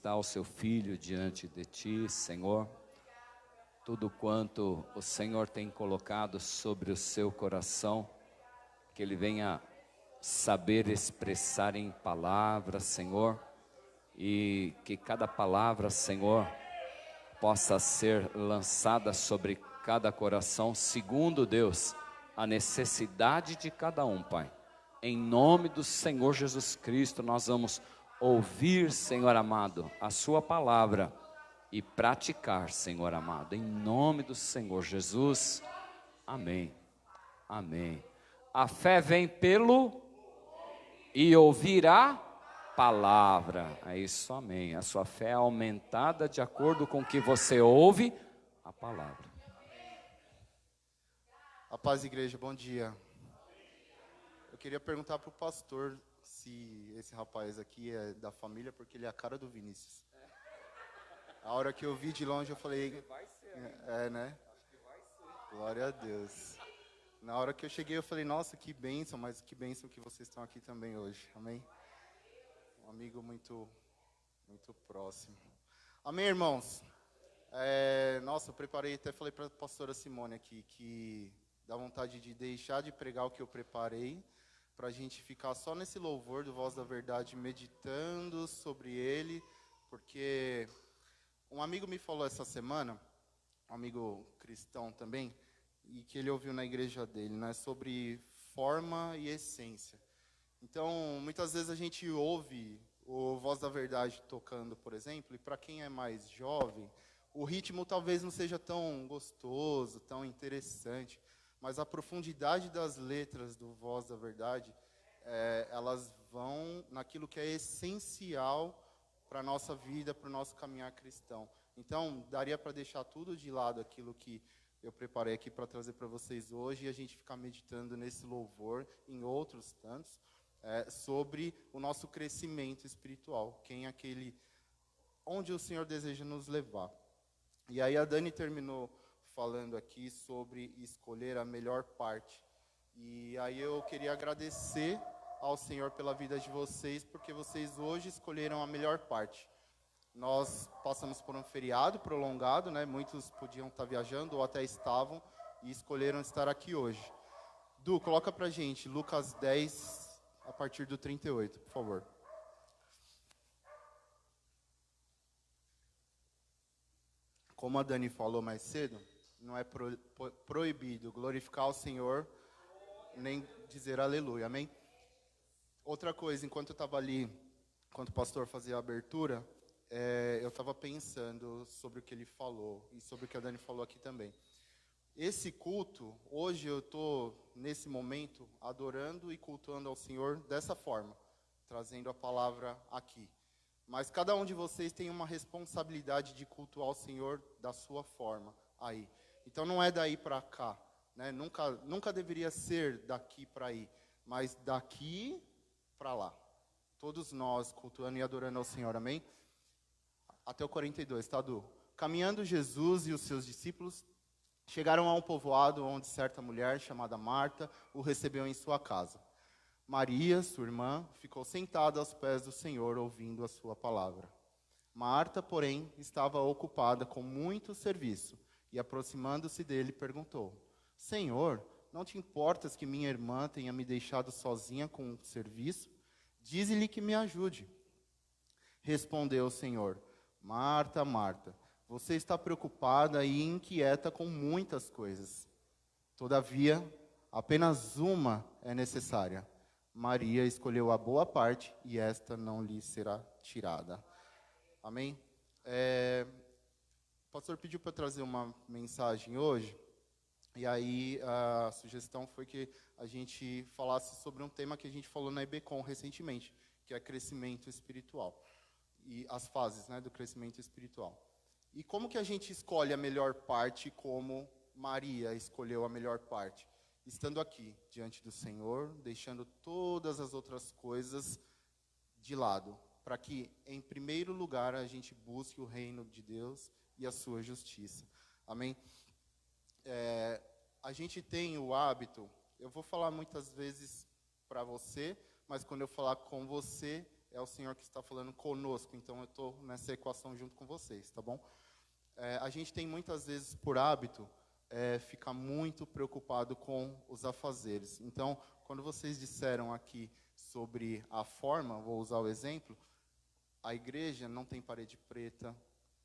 apresentar o seu filho diante de ti, Senhor. Tudo quanto o Senhor tem colocado sobre o seu coração, que ele venha saber expressar em palavras, Senhor, e que cada palavra, Senhor, possa ser lançada sobre cada coração, segundo Deus, a necessidade de cada um, Pai. Em nome do Senhor Jesus Cristo, nós vamos ouvir, Senhor amado, a sua palavra e praticar, Senhor amado, em nome do Senhor Jesus. Amém. Amém. A fé vem pelo e ouvir a palavra. É isso, amém. A sua fé é aumentada de acordo com o que você ouve a palavra. A paz, igreja, bom dia. Eu queria perguntar para o pastor se esse rapaz aqui é da família, porque ele é a cara do Vinícius. A hora que eu vi de longe, eu falei, né? Glória a Deus. Na hora que eu cheguei, eu falei, nossa, que bênção, mas que bênção que vocês estão aqui também hoje. Amém? Um amigo muito próximo. Amém, irmãos? Nossa, eu preparei, até falei para a pastora Simone aqui, que dá vontade de deixar de pregar o que eu preparei, para a gente ficar só nesse louvor do Voz da Verdade, meditando sobre ele, porque um amigo me falou essa semana, um amigo cristão também, e que ele ouviu na igreja dele, né, sobre forma e essência. Então, muitas vezes a gente ouve o Voz da Verdade tocando, por exemplo, e para quem é mais jovem, o ritmo talvez não seja tão gostoso, tão interessante, mas a profundidade das letras do Voz da Verdade, elas vão naquilo que é essencial para a nossa vida, para o nosso caminhar cristão. Então, daria para deixar tudo de lado aquilo que eu preparei aqui para trazer para vocês hoje e a gente ficar meditando nesse louvor, em outros tantos, sobre o nosso crescimento espiritual, onde o Senhor deseja nos levar. E aí a Dani terminou falando aqui sobre escolher a melhor parte. E aí eu queria agradecer ao Senhor pela vida de vocês, porque vocês hoje escolheram a melhor parte. Nós passamos por um feriado prolongado, né? Muitos podiam estar viajando ou até estavam e escolheram estar aqui hoje. Du, coloca pra gente Lucas 10, a partir do 38, por favor. Como a Dani falou mais cedo, não é proibido glorificar o Senhor, nem dizer aleluia, amém? Outra coisa, enquanto eu estava ali, enquanto o pastor fazia a abertura, eu estava pensando sobre o que ele falou e sobre o que a Dani falou aqui também. Esse culto, hoje eu estou, nesse momento, adorando e cultuando ao Senhor dessa forma, trazendo a palavra aqui. Mas cada um de vocês tem uma responsabilidade de cultuar ao Senhor da sua forma aí. Então não é daí para cá, né? Nunca deveria ser daqui para aí, mas daqui para lá. Todos nós cultuando e adorando ao Senhor, amém? Até o 42, tá, Du? Caminhando Jesus e os seus discípulos chegaram a um povoado onde certa mulher chamada Marta o recebeu em sua casa. Maria, sua irmã, ficou sentada aos pés do Senhor, ouvindo a sua palavra. Marta, porém, estava ocupada com muito serviço, e aproximando-se dele, perguntou: Senhor, não te importas que minha irmã tenha me deixado sozinha com o serviço? Dize-lhe que me ajude. Respondeu o Senhor: Marta, Marta, você está preocupada e inquieta com muitas coisas. Todavia, apenas uma é necessária. Maria escolheu a boa parte e esta não lhe será tirada. Amém? O pastor pediu para trazer uma mensagem hoje, e aí a sugestão foi que a gente falasse sobre um tema que a gente falou na IBCOM recentemente, que é crescimento espiritual, e as fases, né, do crescimento espiritual. E como que a gente escolhe a melhor parte como Maria escolheu a melhor parte? Estando aqui, diante do Senhor, deixando todas as outras coisas de lado, para que, em primeiro lugar, a gente busque o reino de Deus e a sua justiça. Amém? A gente tem o hábito, eu vou falar muitas vezes para você, mas quando eu falar com você, é o Senhor que está falando conosco, então eu estou nessa equação junto com vocês, tá bom? A gente tem muitas vezes por hábito ficar muito preocupado com os afazeres. Então, quando vocês disseram aqui sobre a forma, vou usar o exemplo, a igreja não tem parede preta,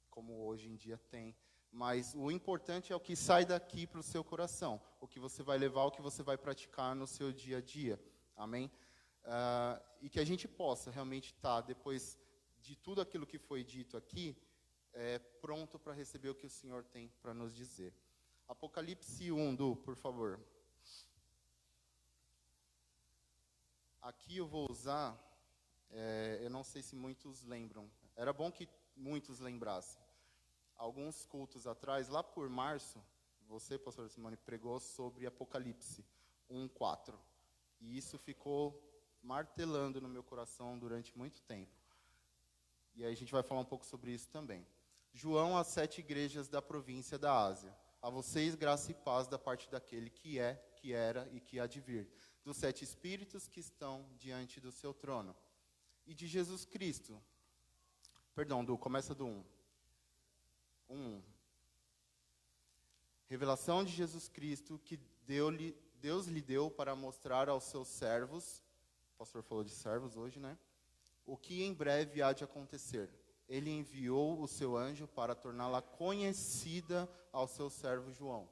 como hoje em dia tem, mas o importante é o que sai daqui para o seu coração, o que você vai levar, o que você vai praticar no seu dia a dia, amém? E que a gente possa realmente estar, depois de tudo aquilo que foi dito aqui, pronto para receber o que o Senhor tem para nos dizer. Apocalipse 1, Du, por favor. Aqui eu vou usar, eu não sei se muitos lembram, era bom que muitos lembrassem. Alguns cultos atrás, lá por março, você, pastor Simone, pregou sobre Apocalipse 1:4. E isso ficou martelando no meu coração durante muito tempo. E aí a gente vai falar um pouco sobre isso também. João, às 7 igrejas da província da Ásia. A vocês, graça e paz da parte daquele que é, que era e que há de vir. Dos 7 espíritos que estão diante do seu trono. E de Jesus Cristo. Perdão, Du, começa do 1. 1. Revelação de Jesus Cristo que Deus lhe deu para mostrar aos seus servos, o pastor falou de servos hoje, né? O que em breve há de acontecer. Ele enviou o seu anjo para torná-la conhecida ao seu servo João,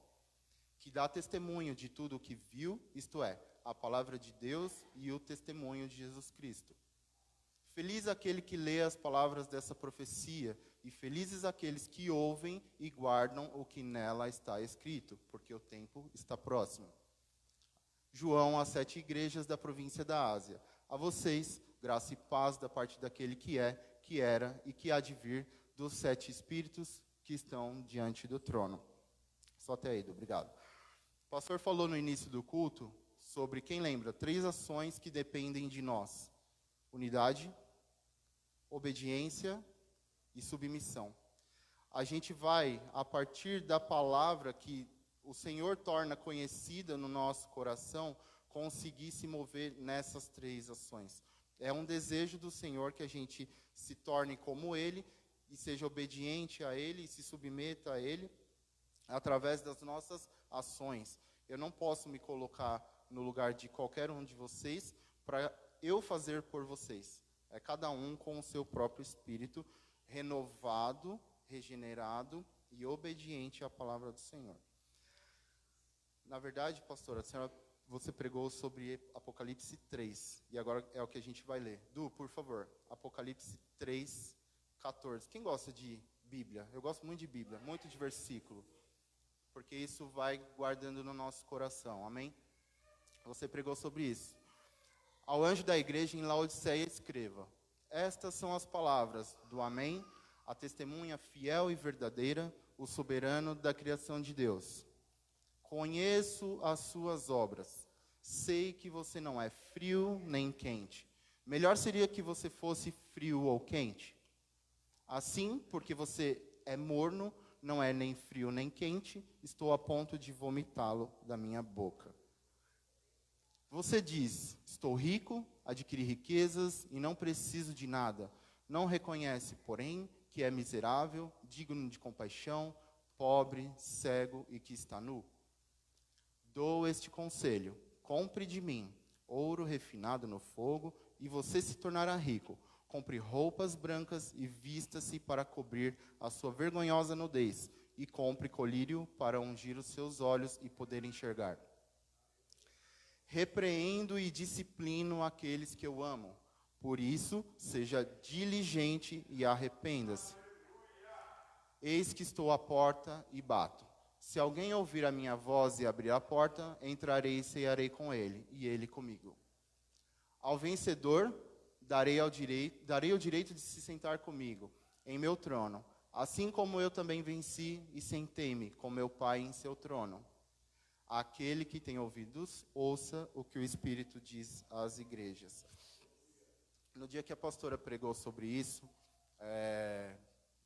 que dá testemunho de tudo o que viu, isto é, a palavra de Deus e o testemunho de Jesus Cristo. Feliz aquele que lê as palavras dessa profecia, e felizes aqueles que ouvem e guardam o que nela está escrito, porque o tempo está próximo. João, às 7 igrejas da província da Ásia. A vocês, graça e paz da parte daquele que é, que era e que há de vir, dos 7 espíritos que estão diante do trono. Só até aí, obrigado. O pastor falou no início do culto sobre, quem lembra, 3 ações que dependem de nós. Unidade, obediência e submissão. A gente vai, a partir da palavra que o Senhor torna conhecida no nosso coração, conseguir se mover nessas 3 ações. É um desejo do Senhor que a gente se torne como Ele, e seja obediente a Ele, e se submeta a Ele, através das nossas ações. Eu não posso me colocar no lugar de qualquer um de vocês, para eu fazer por vocês. É cada um com o seu próprio espírito, renovado, regenerado e obediente à palavra do Senhor. Na verdade, pastora, você pregou sobre Apocalipse 3, e agora é o que a gente vai ler. Du, por favor, Apocalipse 3, 14. Quem gosta de Bíblia? Eu gosto muito de Bíblia, muito de versículo, porque isso vai guardando no nosso coração, amém? Você pregou sobre isso. Ao anjo da igreja em Laodiceia escreva: estas são as palavras do Amém, a testemunha fiel e verdadeira, o soberano da criação de Deus. Conheço as suas obras, sei que você não é frio nem quente. Melhor seria que você fosse frio ou quente. Assim, porque você é morno, não é nem frio nem quente, estou a ponto de vomitá-lo da minha boca. Você diz, estou rico, adquiri riquezas e não preciso de nada. Não reconhece, porém, que é miserável, digno de compaixão, pobre, cego e que está nu. Dou este conselho, compre de mim ouro refinado no fogo e você se tornará rico. Compre roupas brancas e vista-se para cobrir a sua vergonhosa nudez. E compre colírio para ungir os seus olhos e poder enxergar. Repreendo e disciplino aqueles que eu amo. Por isso, seja diligente e arrependa-se. Eis que estou à porta e bato. Se alguém ouvir a minha voz e abrir a porta, entrarei e cearei com ele, e ele comigo. Ao vencedor, darei o direito de se sentar comigo, em meu trono, assim como eu também venci e sentei-me com meu Pai em seu trono. Aquele que tem ouvidos, ouça o que o Espírito diz às igrejas. No dia que a pastora pregou sobre isso,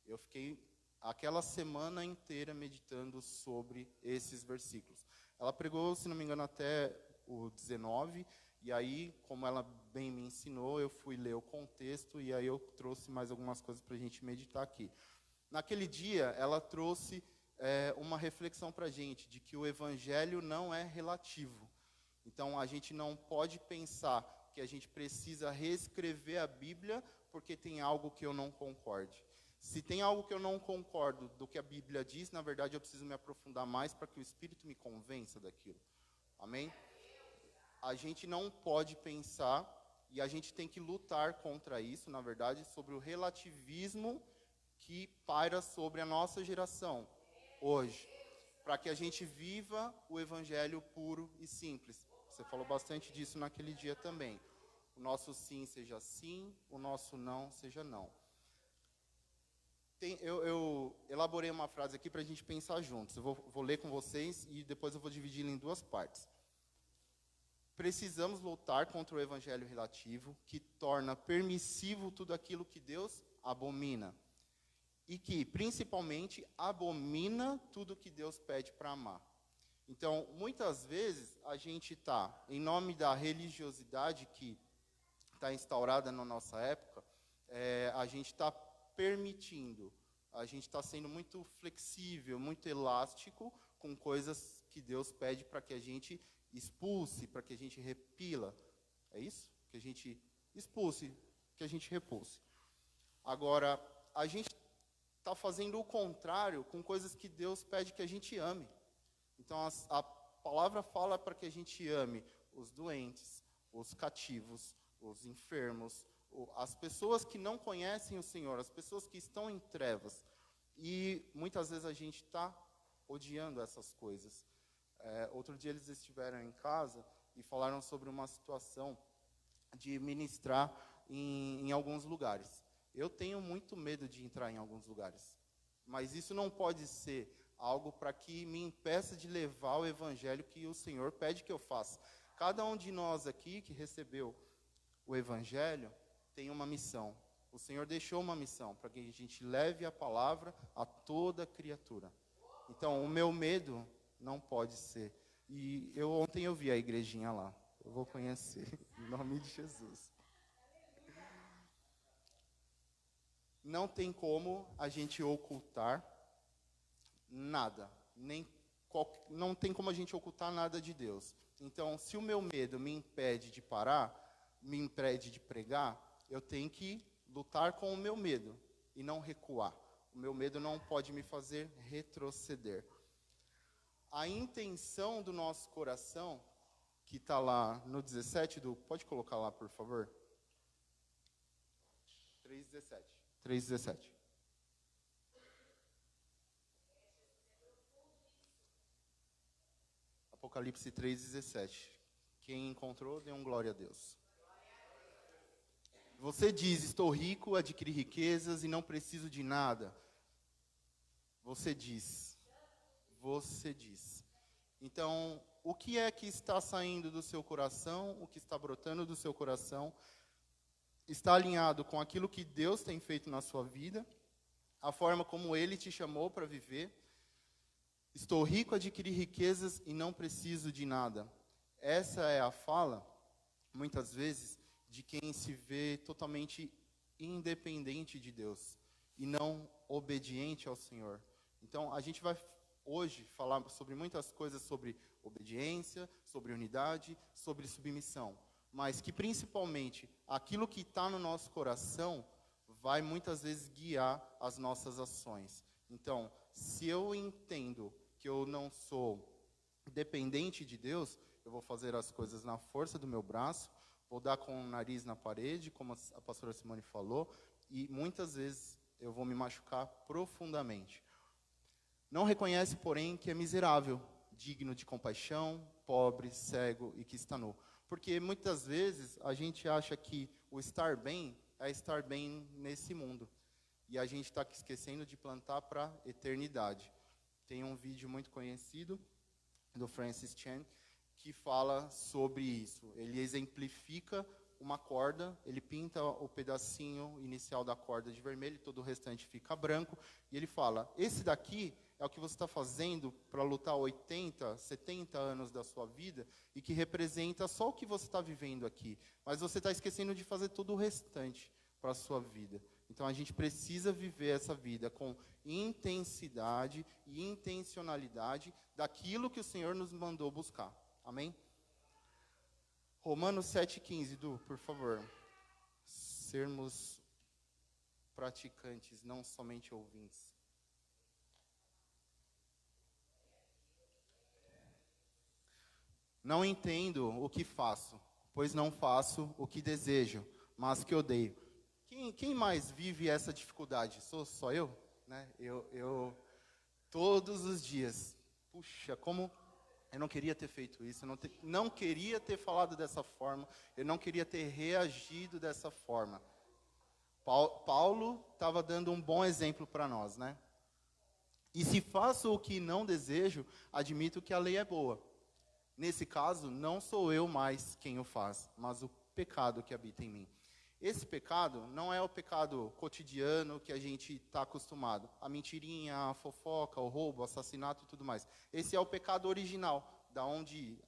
eu fiquei aquela semana inteira meditando sobre esses versículos. Ela pregou, se não me engano, até o 19, E aí, como ela bem me ensinou, eu fui ler o contexto e aí eu trouxe mais algumas coisas para a gente meditar aqui. Naquele dia, ela trouxe uma reflexão para a gente de que o evangelho não é relativo. Então, a gente não pode pensar que a gente precisa reescrever a Bíblia porque tem algo que eu não concorde. Se tem algo que eu não concordo do que a Bíblia diz, na verdade eu preciso me aprofundar mais para que o Espírito me convença daquilo. Amém? A gente não pode pensar, e a gente tem que lutar contra isso, na verdade, sobre o relativismo que paira sobre a nossa geração hoje, para que a gente viva o evangelho puro e simples. Você falou bastante disso naquele dia também. O nosso sim seja sim, o nosso não seja não. Eu elaborei uma frase aqui para a gente pensar juntos. Eu vou ler com vocês e depois eu vou dividi-la em duas partes. Precisamos lutar contra o evangelho relativo, que torna permissivo tudo aquilo que Deus abomina. E que, principalmente, abomina tudo que Deus pede para amar. Então, muitas vezes, a gente está, em nome da religiosidade que está instaurada na nossa época, a gente está permitindo, a gente está sendo muito flexível, muito elástico com coisas que Deus pede para que a gente expulse, para que a gente repila. É isso? Que a gente expulse, que a gente repulse. Agora, a gente está fazendo o contrário com coisas que Deus pede que a gente ame. Então, a palavra fala para que a gente ame os doentes, os cativos, os enfermos, as pessoas que não conhecem o Senhor, as pessoas que estão em trevas. E muitas vezes a gente está odiando essas coisas. Outro dia eles estiveram em casa e falaram sobre uma situação de ministrar em alguns lugares. Eu tenho muito medo de entrar em alguns lugares, mas isso não pode ser algo para que me impeça de levar o evangelho que o Senhor pede que eu faça. Cada um de nós aqui que recebeu o evangelho tem uma missão. O Senhor deixou uma missão para que a gente leve a palavra a toda criatura. Então, o meu medo não pode ser. E ontem eu vi a igrejinha lá. Eu vou conhecer, em nome de Jesus. Não tem como a gente ocultar nada. Não tem como a gente ocultar nada de Deus. Então, se o meu medo me impede de parar, me impede de pregar, eu tenho que lutar com o meu medo e não recuar. O meu medo não pode me fazer retroceder. A intenção do nosso coração, que está lá no 17, pode colocar lá, por favor? 3:17. 3:17. Apocalipse 3:17. Quem encontrou, dê um glória a Deus. Você diz, estou rico, adquiri riquezas e não preciso de nada. Você diz. Então, o que é que está saindo do seu coração, o que está brotando do seu coração, está alinhado com aquilo que Deus tem feito na sua vida, a forma como Ele te chamou para viver. Estou rico, adquiri riquezas e não preciso de nada. Essa é a fala, muitas vezes, de quem se vê totalmente independente de Deus e não obediente ao Senhor. Então, a gente vai hoje falar sobre muitas coisas, sobre obediência, sobre unidade, sobre submissão. Mas que, principalmente, aquilo que está no nosso coração vai muitas vezes guiar as nossas ações. Então, se eu entendo que eu não sou dependente de Deus, eu vou fazer as coisas na força do meu braço, vou dar com o nariz na parede, como a pastora Simone falou, e muitas vezes eu vou me machucar profundamente. Não reconhece, porém, que é miserável, digno de compaixão, pobre, cego e que está nu. Porque muitas vezes a gente acha que o estar bem é estar bem nesse mundo. E a gente está esquecendo de plantar para a eternidade. Tem um vídeo muito conhecido do Francis Chan que fala sobre isso. Ele exemplifica uma corda, ele pinta o pedacinho inicial da corda de vermelho, todo o restante fica branco, e ele fala, esse daqui é o que você está fazendo para lutar 80, 70 anos da sua vida, e que representa só o que você está vivendo aqui, mas você está esquecendo de fazer todo o restante para a sua vida. Então a gente precisa viver essa vida com intensidade e intencionalidade daquilo que o Senhor nos mandou buscar. Amém? Romanos 7,15, Du, por favor. Sermos praticantes, não somente ouvintes. Não entendo o que faço, pois não faço o que desejo, mas que odeio. Quem mais vive essa dificuldade? Só eu? Né? Eu todos os dias. Puxa, como eu não queria ter feito isso, eu não queria ter falado dessa forma, eu não queria ter reagido dessa forma. Paulo estava dando um bom exemplo para nós, né? E se faço o que não desejo, admito que a lei é boa. Nesse caso, não sou eu mais quem o faz, mas o pecado que habita em mim. Esse pecado não é o pecado cotidiano que a gente está acostumado. A mentirinha, a fofoca, o roubo, o assassinato e tudo mais. Esse é o pecado original, da onde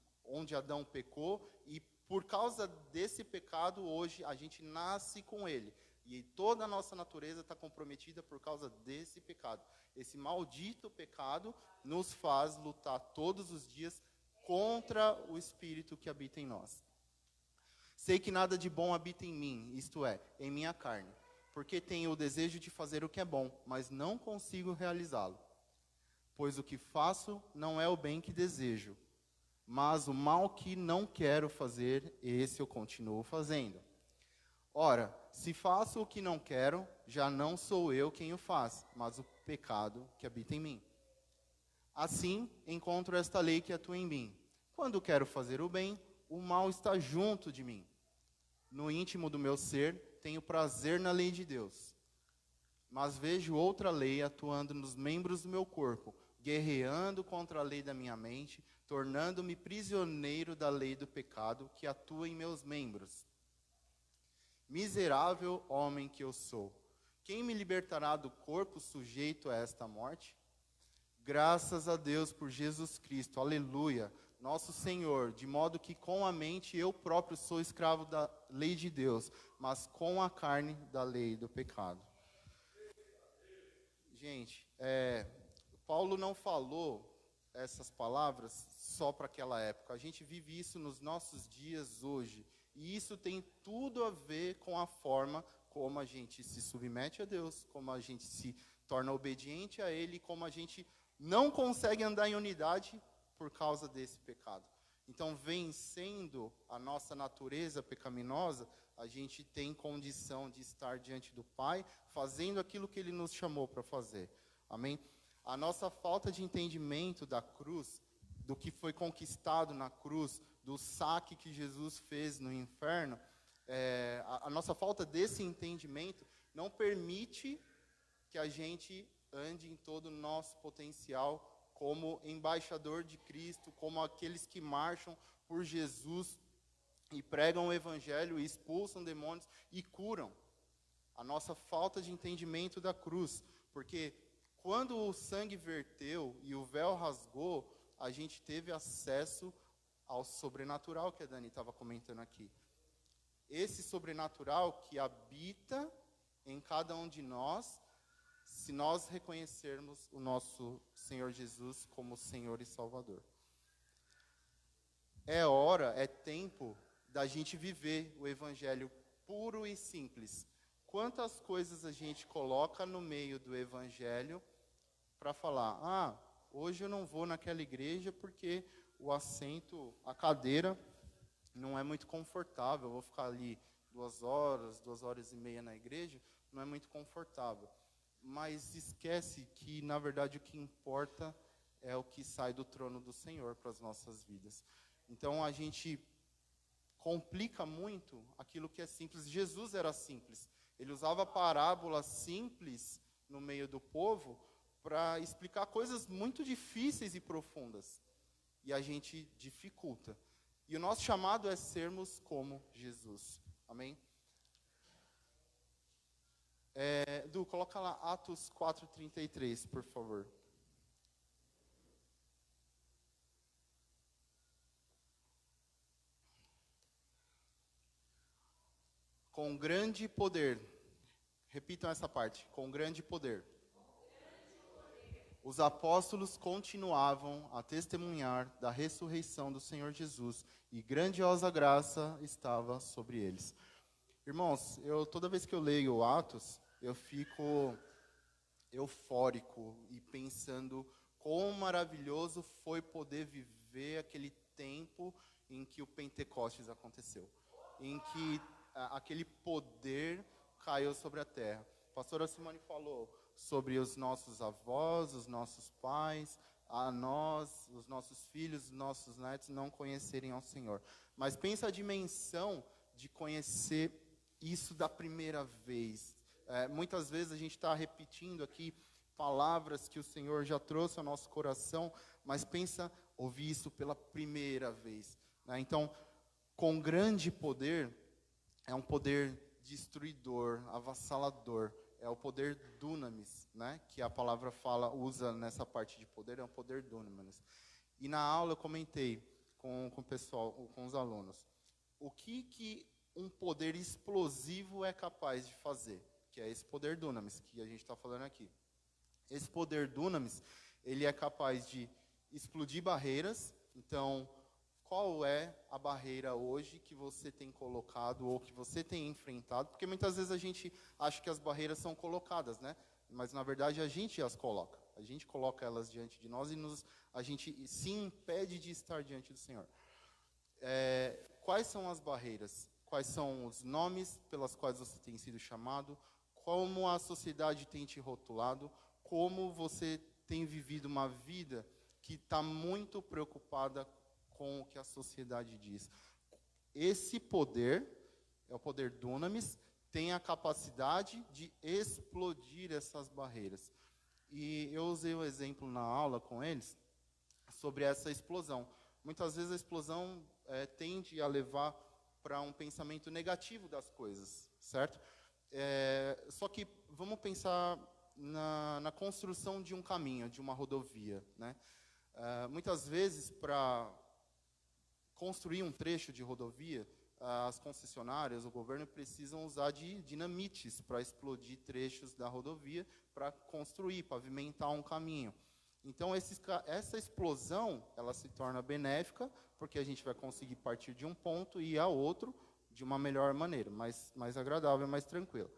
Adão pecou. E por causa desse pecado, hoje, a gente nasce com ele. E toda a nossa natureza está comprometida por causa desse pecado. Esse maldito pecado nos faz lutar todos os dias contra o Espírito que habita em nós. Sei que nada de bom habita em mim, isto é, em minha carne, porque tenho o desejo de fazer o que é bom, mas não consigo realizá-lo. Pois o que faço não é o bem que desejo, mas o mal que não quero fazer, esse eu continuo fazendo. Ora, se faço o que não quero, já não sou eu quem o faz, mas o pecado que habita em mim. Assim, encontro esta lei que atua em mim. Quando quero fazer o bem, o mal está junto de mim. No íntimo do meu ser, tenho prazer na lei de Deus. Mas vejo outra lei atuando nos membros do meu corpo, guerreando contra a lei da minha mente, tornando-me prisioneiro da lei do pecado que atua em meus membros. Miserável homem que eu sou, quem me libertará do corpo sujeito a esta morte? Graças a Deus por Jesus Cristo, aleluia, nosso Senhor, de modo que com a mente eu próprio sou escravo da lei de Deus, mas com a carne da lei do pecado. Gente, Paulo não falou essas palavras só para aquela época. A gente vive isso nos nossos dias hoje. E isso tem tudo a ver com a forma como a gente se submete a Deus, como a gente se torna obediente a Ele, como a gente não consegue andar em unidade por causa desse pecado. Então, vencendo a nossa natureza pecaminosa, a gente tem condição de estar diante do Pai, fazendo aquilo que Ele nos chamou para fazer. Amém? A nossa falta de entendimento da cruz, do que foi conquistado na cruz, do saque que Jesus fez no inferno, a nossa falta desse entendimento não permite que a gente ande em todo o nosso potencial como embaixador de Cristo, como aqueles que marcham por Jesus e pregam o Evangelho, e expulsam demônios e curam. A nossa falta de entendimento da cruz, porque quando o sangue verteu e o véu rasgou, a gente teve acesso ao sobrenatural que a Dani estava comentando aqui. Esse sobrenatural que habita em cada um de nós, se nós reconhecermos o nosso Senhor Jesus como Senhor e Salvador. É tempo da gente viver o Evangelho puro e simples. Quantas coisas a gente coloca no meio do Evangelho para falar, hoje eu não vou naquela igreja porque o assento, a cadeira, não é muito confortável, eu vou ficar ali 2 horas e meia na igreja, não é muito confortável. Mas esquece que, na verdade, o que importa é o que sai do trono do Senhor para as nossas vidas. Então, a gente complica muito aquilo que é simples. Jesus era simples. Ele usava parábolas simples no meio do povo para explicar coisas muito difíceis e profundas. E a gente dificulta. E o nosso chamado é sermos como Jesus. Amém? Du, coloca lá Atos 4:33, por favor. Com grande poder, repitam essa parte, com grande poder. Os apóstolos continuavam a testemunhar da ressurreição do Senhor Jesus, e grandiosa graça estava sobre eles. Irmãos, toda vez que eu leio Atos, eu fico eufórico e pensando quão maravilhoso foi poder viver aquele tempo em que o Pentecostes aconteceu, em que aquele poder caiu sobre a terra. A pastora Simone falou sobre os nossos avós, os nossos pais, a nós, os nossos filhos, os nossos netos não conhecerem ao Senhor. Mas pensa a dimensão de conhecer isso da primeira vez. Muitas vezes a gente está repetindo aqui palavras que o Senhor já trouxe ao nosso coração, mas pensa ouvir isso pela primeira vez, né? Então, com grande poder, é um poder destruidor, avassalador, é o poder dunamis, né? Que a palavra usa nessa parte de poder, é um poder dunamis. E na aula eu comentei com o pessoal, com os alunos, o que um poder explosivo é capaz de fazer, que é esse poder dunamis que a gente está falando aqui. Esse poder dunamis, ele é capaz de explodir barreiras. Então, qual é a barreira hoje que você tem colocado ou que você tem enfrentado? Porque muitas vezes a gente acha que as barreiras são colocadas, né? Mas, na verdade, a gente as coloca. A gente coloca elas diante de nós e a gente se impede de estar diante do Senhor. Quais são as barreiras? Quais são os nomes pelas quais você tem sido chamado? Como a sociedade tem te rotulado? Como você tem vivido uma vida que está muito preocupada com o que a sociedade diz? Esse poder, é o poder dunamis, tem a capacidade de explodir essas barreiras. E eu usei o exemplo na aula com eles sobre essa explosão. Muitas vezes a explosão tende a levar para um pensamento negativo das coisas, certo? Só que vamos pensar na construção de um caminho, de uma rodovia, né? Muitas vezes, para construir um trecho de rodovia, as concessionárias, o governo precisam usar de dinamites para explodir trechos da rodovia, para construir, pavimentar um caminho. Então, essa explosão, ela se torna benéfica, porque a gente vai conseguir partir de um ponto e ir a outro de uma melhor maneira, mais agradável, mais tranquila.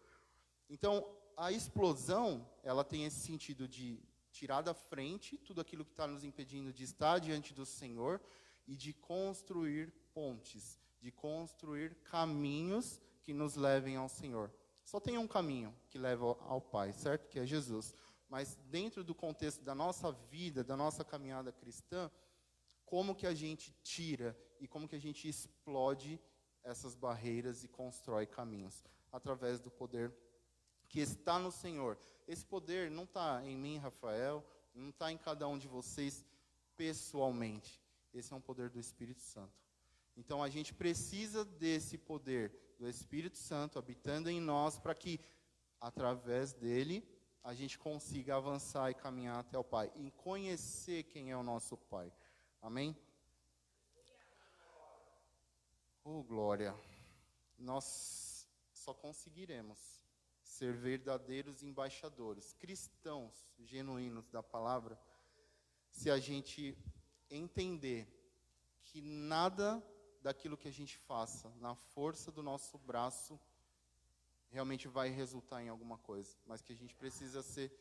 Então, a explosão, ela tem esse sentido de tirar da frente tudo aquilo que está nos impedindo de estar diante do Senhor e de construir pontes, de construir caminhos que nos levem ao Senhor. Só tem um caminho que leva ao Pai, certo? Que é Jesus. Mas dentro do contexto da nossa vida, da nossa caminhada cristã, como que a gente tira e como que a gente explode essas barreiras e constrói caminhos? Através do poder que está no Senhor. Esse poder não está em mim, Rafael, não está em cada um de vocês pessoalmente. Esse é um poder do Espírito Santo. Então, a gente precisa desse poder do Espírito Santo habitando em nós para que, através dele, a gente consiga avançar e caminhar até o Pai. E conhecer quem é o nosso Pai. Amém? Oh, glória! Nós só conseguiremos ser verdadeiros embaixadores, cristãos genuínos da palavra, se a gente entender que nada daquilo que a gente faça na força do nosso braço realmente vai resultar em alguma coisa, mas que a gente precisa ser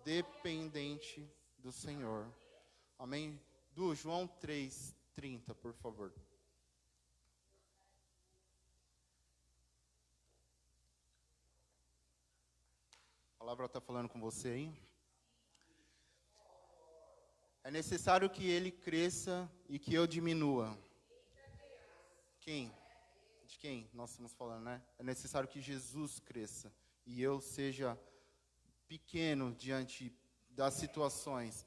dependente do Senhor. Amém? Do João 3:30, por favor. A palavra está falando com você aí? É necessário que ele cresça e que eu diminua. Quem? De quem nós estamos falando, né? É necessário que Jesus cresça e eu seja pequeno diante das situações.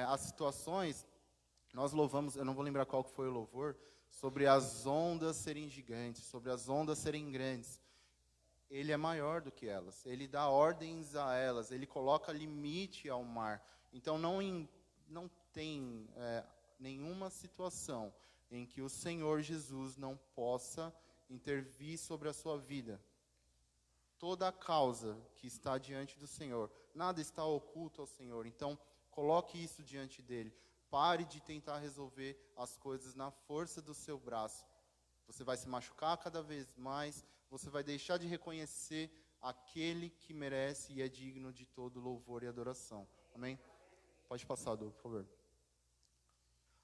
As situações, nós louvamos, eu não vou lembrar qual que foi o louvor, sobre as ondas serem gigantes, sobre as ondas serem grandes. Ele é maior do que elas. Ele dá ordens a elas. Ele coloca limite ao mar. Então não tem nenhuma situação em que o Senhor Jesus não possa intervir sobre a sua vida. Toda a causa que está diante do Senhor, nada está oculto ao Senhor. Então, coloque isso diante dele. Pare de tentar resolver as coisas na força do seu braço. Você vai se machucar cada vez mais, você vai deixar de reconhecer aquele que merece e é digno de todo louvor e adoração. Amém? Pode passar, Edu, por favor.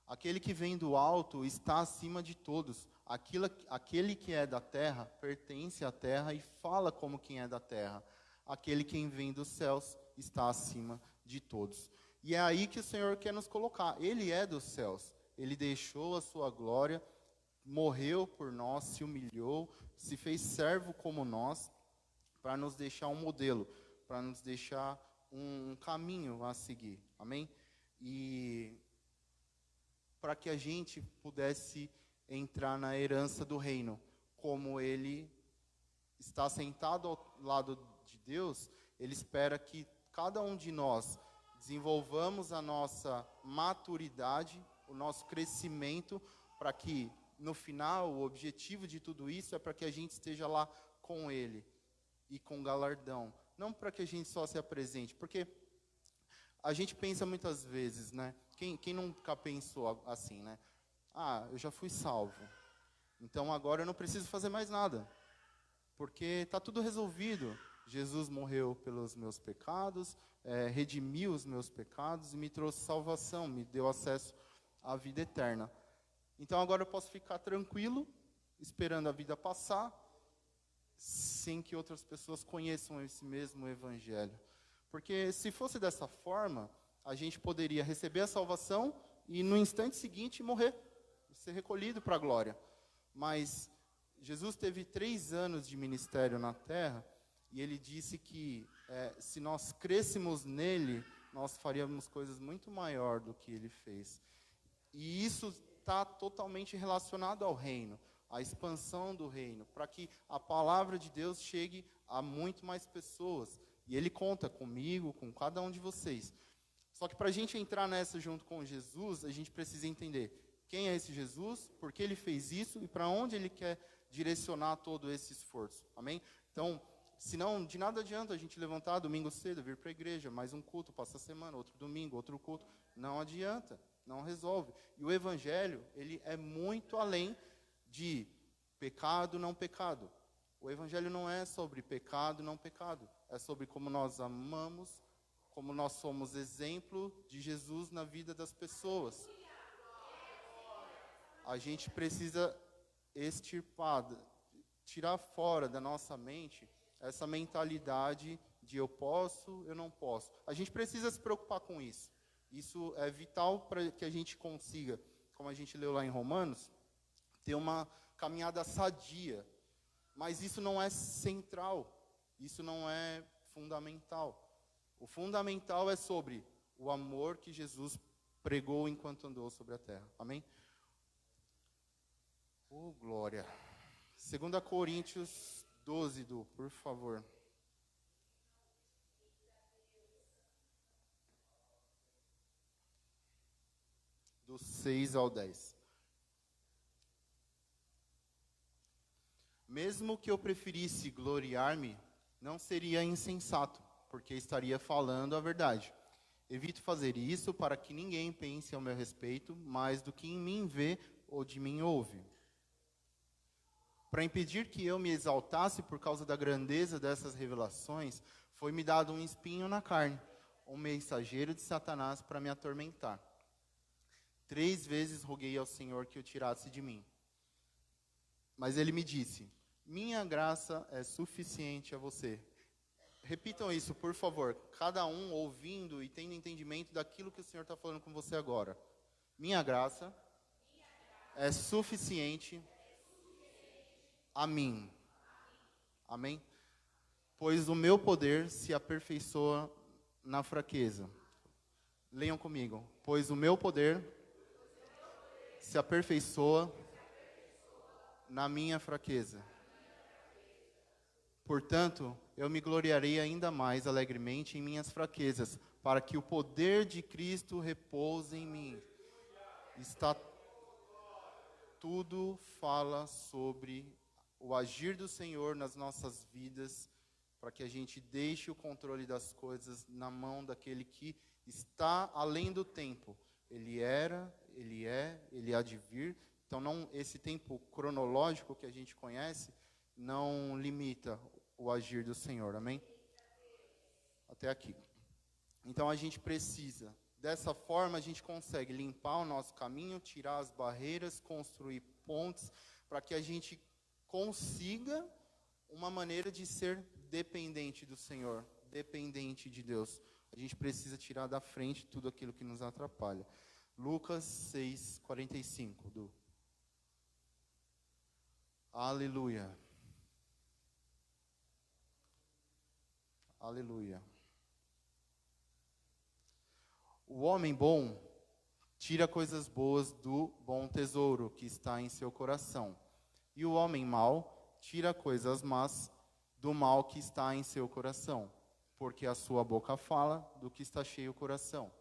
Aquele que vem do alto está acima de todos. Aquele que é da terra pertence à terra e fala como quem é da terra. Aquele que vem dos céus está acima de todos. E é aí que o Senhor quer nos colocar. Ele é dos céus. Ele deixou a sua glória, morreu por nós, se humilhou, se fez servo como nós, para nos deixar um modelo, para nos deixar um caminho a seguir. Amém? E para que a gente pudesse entrar na herança do reino, como ele está sentado ao lado de Deus, ele espera que cada um de nós desenvolvamos a nossa maturidade, o nosso crescimento, para que no final o objetivo de tudo isso é para que a gente esteja lá com ele e com galardão, não para que a gente só se apresente, porque a gente pensa muitas vezes, né? Quem nunca pensou assim, né? Ah, eu já fui salvo, então agora eu não preciso fazer mais nada, porque está tudo resolvido. Jesus morreu pelos meus pecados, redimiu os meus pecados e me trouxe salvação, me deu acesso à vida eterna. Então agora eu posso ficar tranquilo, esperando a vida passar, sem que outras pessoas conheçam esse mesmo evangelho. Porque se fosse dessa forma, a gente poderia receber a salvação e no instante seguinte morrer, ser recolhido para a glória. Mas Jesus teve 3 anos de ministério na terra e ele disse que se nós crêssemos nele, nós faríamos coisas muito maior do que ele fez. E isso está totalmente relacionado ao reino, à expansão do reino, para que a palavra de Deus chegue a muito mais pessoas. E ele conta comigo, com cada um de vocês. Só que para a gente entrar nessa junto com Jesus, a gente precisa entender quem é esse Jesus, por que ele fez isso e para onde ele quer direcionar todo esse esforço. Amém? Então, senão de nada adianta a gente levantar domingo cedo, vir para a igreja, mais um culto, passa a semana, outro domingo, outro culto. Não adianta, não resolve. E o evangelho, ele é muito além de pecado, não pecado. O evangelho não é sobre pecado, não pecado. É sobre como nós amamos, como nós somos exemplo de Jesus na vida das pessoas. A gente precisa extirpar, tirar fora da nossa mente essa mentalidade de eu posso, eu não posso. A gente precisa se preocupar com isso. Isso é vital para que a gente consiga, como a gente leu lá em Romanos, ter uma caminhada sadia. Mas isso não é central, isso não é fundamental. O fundamental é sobre o amor que Jesus pregou enquanto andou sobre a terra. Amém? Oh, glória. 2 Coríntios 12, Du, por favor. Do 6 ao 10. Mesmo que eu preferisse gloriar-me, não seria insensato, porque estaria falando a verdade. Evito fazer isso para que ninguém pense ao meu respeito mais do que em mim vê ou de mim ouve. Para impedir que eu me exaltasse por causa da grandeza dessas revelações, foi-me dado um espinho na carne, um mensageiro de Satanás para me atormentar. 3 vezes roguei ao Senhor que o tirasse de mim. Mas ele me disse: minha graça é suficiente a você. Repitam isso, por favor, cada um ouvindo e tendo entendimento daquilo que o Senhor está falando com você agora. Minha graça é suficiente a mim. Amém? Pois o meu poder se aperfeiçoa na fraqueza. Leiam comigo. Pois o meu poder se aperfeiçoa na minha fraqueza. Portanto, eu me gloriarei ainda mais alegremente em minhas fraquezas, para que o poder de Cristo repouse em mim. Tudo fala sobre o agir do Senhor nas nossas vidas, para que a gente deixe o controle das coisas na mão daquele que está além do tempo. Ele era, ele é, ele há de vir. Então, não, esse tempo cronológico que a gente conhece não limita o agir do Senhor, amém? Até aqui. Então, a gente precisa, dessa forma, a gente consegue limpar o nosso caminho, tirar as barreiras, construir pontes, para que a gente consiga uma maneira de ser dependente do Senhor, dependente de Deus. A gente precisa tirar da frente tudo aquilo que nos atrapalha. Lucas 6:45, Du. Aleluia. Aleluia. O homem bom tira coisas boas do bom tesouro que está em seu coração. E o homem mau tira coisas más do mal que está em seu coração, porque a sua boca fala do que está cheio o coração.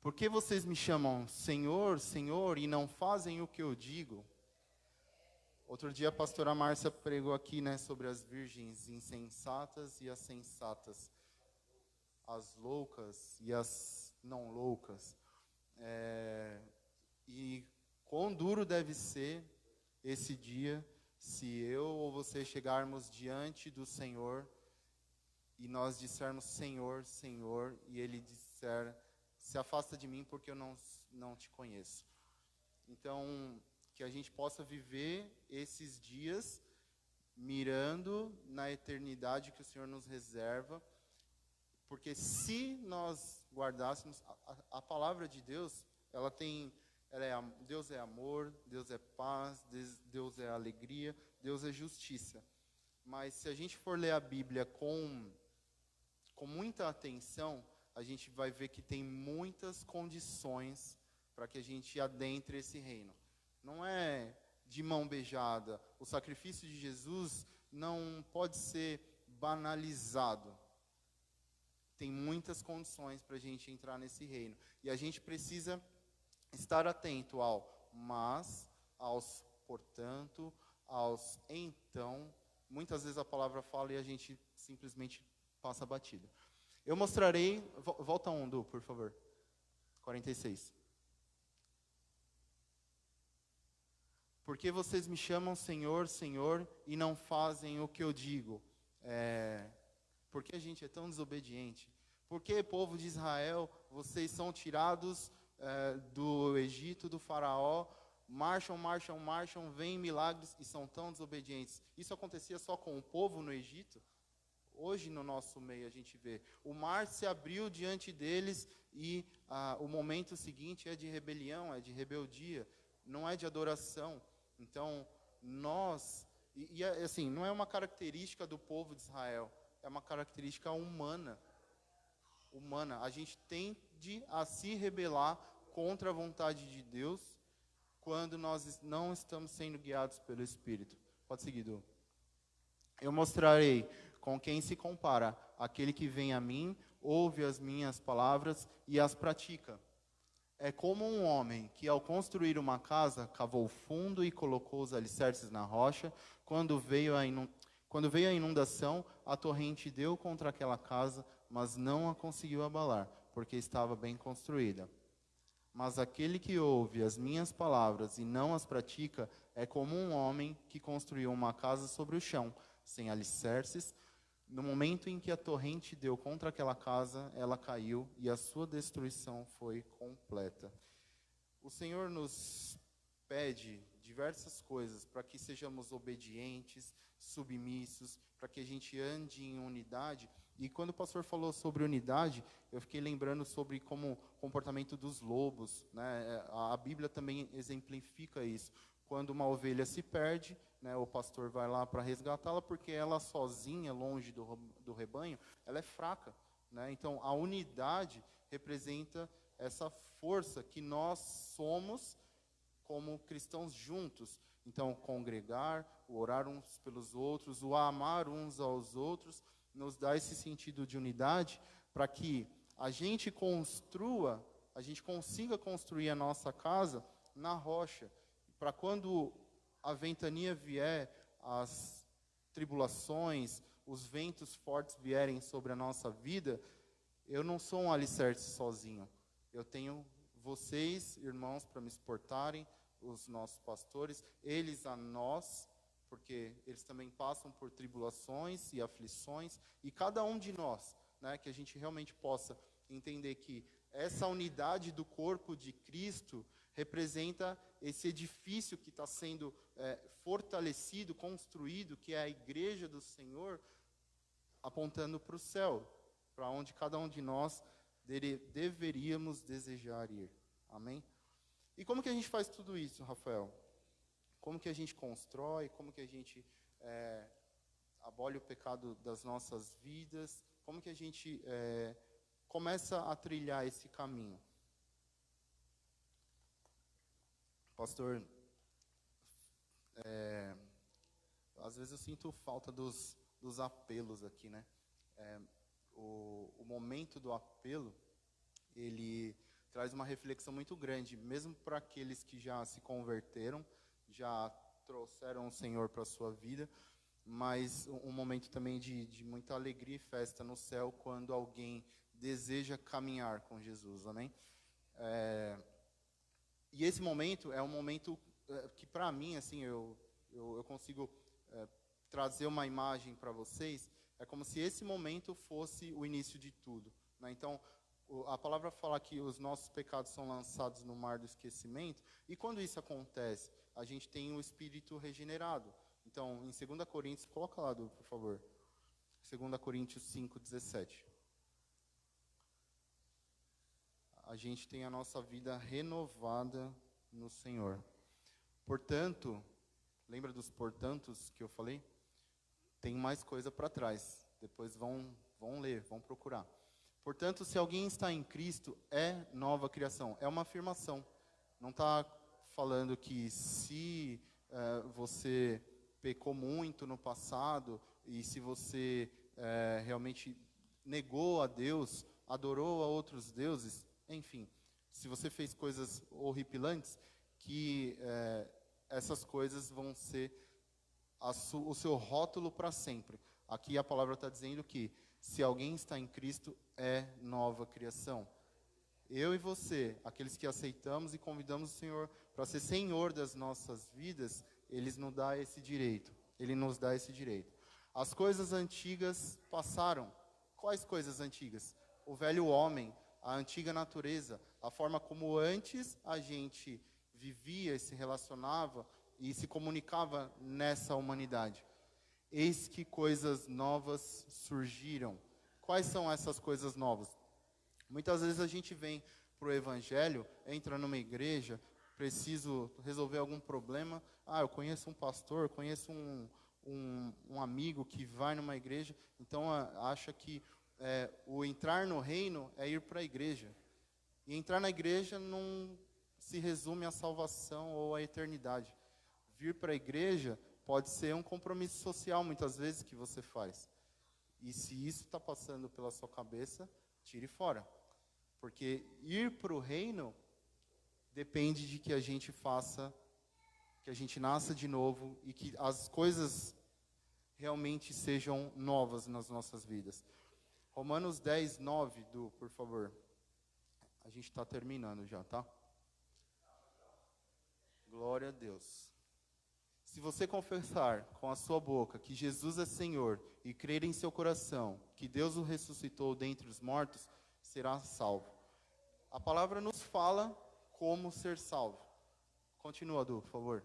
Por que vocês me chamam Senhor, Senhor, e não fazem o que eu digo? Outro dia a pastora Márcia pregou aqui, sobre as virgens insensatas e as sensatas, as loucas e as não loucas. E quão duro deve ser esse dia se eu ou você chegarmos diante do Senhor e nós dissermos Senhor, Senhor, e Ele disser, se afasta de mim porque eu não te conheço. Então, que a gente possa viver esses dias mirando na eternidade que o Senhor nos reserva, porque se nós guardássemos a palavra de Deus, Deus é amor, Deus é paz, Deus é alegria, Deus é justiça. Mas se a gente for ler a Bíblia com muita atenção, a gente vai ver que tem muitas condições para que a gente adentre esse reino. Não é de mão beijada. O sacrifício de Jesus não pode ser banalizado. Tem muitas condições para a gente entrar nesse reino. E a gente precisa estar atento ao mas, aos portanto, aos então. Muitas vezes a palavra fala e a gente simplesmente passa batido. Eu mostrarei, volta um, Du, por favor. 46. Porque vocês me chamam Senhor, Senhor, e não fazem o que eu digo. Por que a gente é tão desobediente? Por que, povo de Israel, vocês são tirados do Egito, do faraó, marcham, veem milagres e são tão desobedientes? Isso acontecia só com o povo no Egito? Hoje, no nosso meio, a gente vê. O mar se abriu diante deles e o momento seguinte é de rebelião, é de rebeldia, não é de adoração. Então, assim, não é uma característica do povo de Israel, é uma característica humana. A gente tende a se rebelar contra a vontade de Deus quando nós não estamos sendo guiados pelo Espírito. Pode seguir, Du. Eu mostrarei com quem se compara aquele que vem a mim, ouve as minhas palavras e as pratica. É como um homem que, ao construir uma casa, cavou fundo e colocou os alicerces na rocha. Quando veio a inundação, a torrente deu contra aquela casa, mas não a conseguiu abalar, porque estava bem construída. Mas aquele que ouve as minhas palavras e não as pratica, é como um homem que construiu uma casa sobre o chão, sem alicerces. No momento em que a torrente deu contra aquela casa, ela caiu e a sua destruição foi completa. O Senhor nos pede diversas coisas para que sejamos obedientes, submissos, para que a gente ande em unidade. E quando o pastor falou sobre unidade, eu fiquei lembrando sobre como o comportamento dos lobos, A Bíblia também exemplifica isso. Quando uma ovelha se perde, o pastor vai lá para resgatá-la, porque ela sozinha, longe do rebanho, ela é fraca. Então, a unidade representa essa força que nós somos como cristãos juntos. Então, congregar, o orar uns pelos outros, o amar uns aos outros, nos dá esse sentido de unidade para que a gente consiga construir a nossa casa na rocha. Para quando a ventania vier, as tribulações, os ventos fortes vierem sobre a nossa vida, eu não sou um alicerce sozinho. Eu tenho vocês, irmãos, para me suportarem, os nossos pastores, eles a nós, porque eles também passam por tribulações e aflições, e cada um de nós, né, que a gente realmente possa entender que essa unidade do corpo de Cristo representa esse edifício que está sendo fortalecido, construído, que é a igreja do Senhor, apontando para o céu, para onde cada um de nós deveríamos desejar ir. Amém? E como que a gente faz tudo isso, Rafael? Como que a gente constrói? Como que a gente abole o pecado das nossas vidas? Como que a gente começa a trilhar esse caminho? Pastor, às vezes eu sinto falta dos apelos aqui, né? O momento do apelo, ele traz uma reflexão muito grande, mesmo para aqueles que já se converteram, já trouxeram o Senhor para a sua vida, mas um momento também de muita alegria e festa no céu, quando alguém deseja caminhar com Jesus, amém? E esse momento é um momento que, para mim, assim, eu consigo trazer uma imagem para vocês. É como se esse momento fosse o início de tudo, né? Então, a palavra fala que os nossos pecados são lançados no mar do esquecimento, e quando isso acontece, a gente tem o espírito regenerado. Então, em 2 Coríntios, coloca lá, por favor, 2 Coríntios 5:17. A gente tem a nossa vida renovada no Senhor. Portanto, lembra dos portantos que eu falei? Tem mais coisa para trás. Depois vão ler, vão procurar. Portanto, se alguém está em Cristo, é nova criação. É uma afirmação. Não está falando que se você pecou muito no passado, e se você realmente negou a Deus, adorou a outros deuses, enfim, se você fez coisas horripilantes, que essas coisas vão ser o seu rótulo para sempre. Aqui a palavra está dizendo que se alguém está em Cristo, é nova criação. Eu e você, aqueles que aceitamos e convidamos o Senhor para ser Senhor das nossas vidas, Ele nos dá esse direito. Ele nos dá esse direito. As coisas antigas passaram. Quais coisas antigas? O velho homem, a antiga natureza, a forma como antes a gente vivia e se relacionava e se comunicava nessa humanidade. Eis que coisas novas surgiram. Quais são essas coisas novas? Muitas vezes a gente vem para o Evangelho, entra numa igreja, preciso resolver algum problema. Eu conheço um pastor, conheço um amigo que vai numa igreja, então acha que o entrar no reino é ir para a igreja. E entrar na igreja não se resume à salvação ou à eternidade. Vir para a igreja pode ser um compromisso social, muitas vezes, que você faz. E se isso está passando pela sua cabeça, tire fora. Porque ir para o reino depende de que a gente faça, que a gente nasça de novo e que as coisas realmente sejam novas nas nossas vidas. Romanos 10:9, por favor. A gente está terminando já, tá? Glória a Deus. Se você confessar com a sua boca que Jesus é Senhor e crer em seu coração que Deus o ressuscitou dentre os mortos, será salvo. A palavra nos fala como ser salvo. Continua, Du, por favor.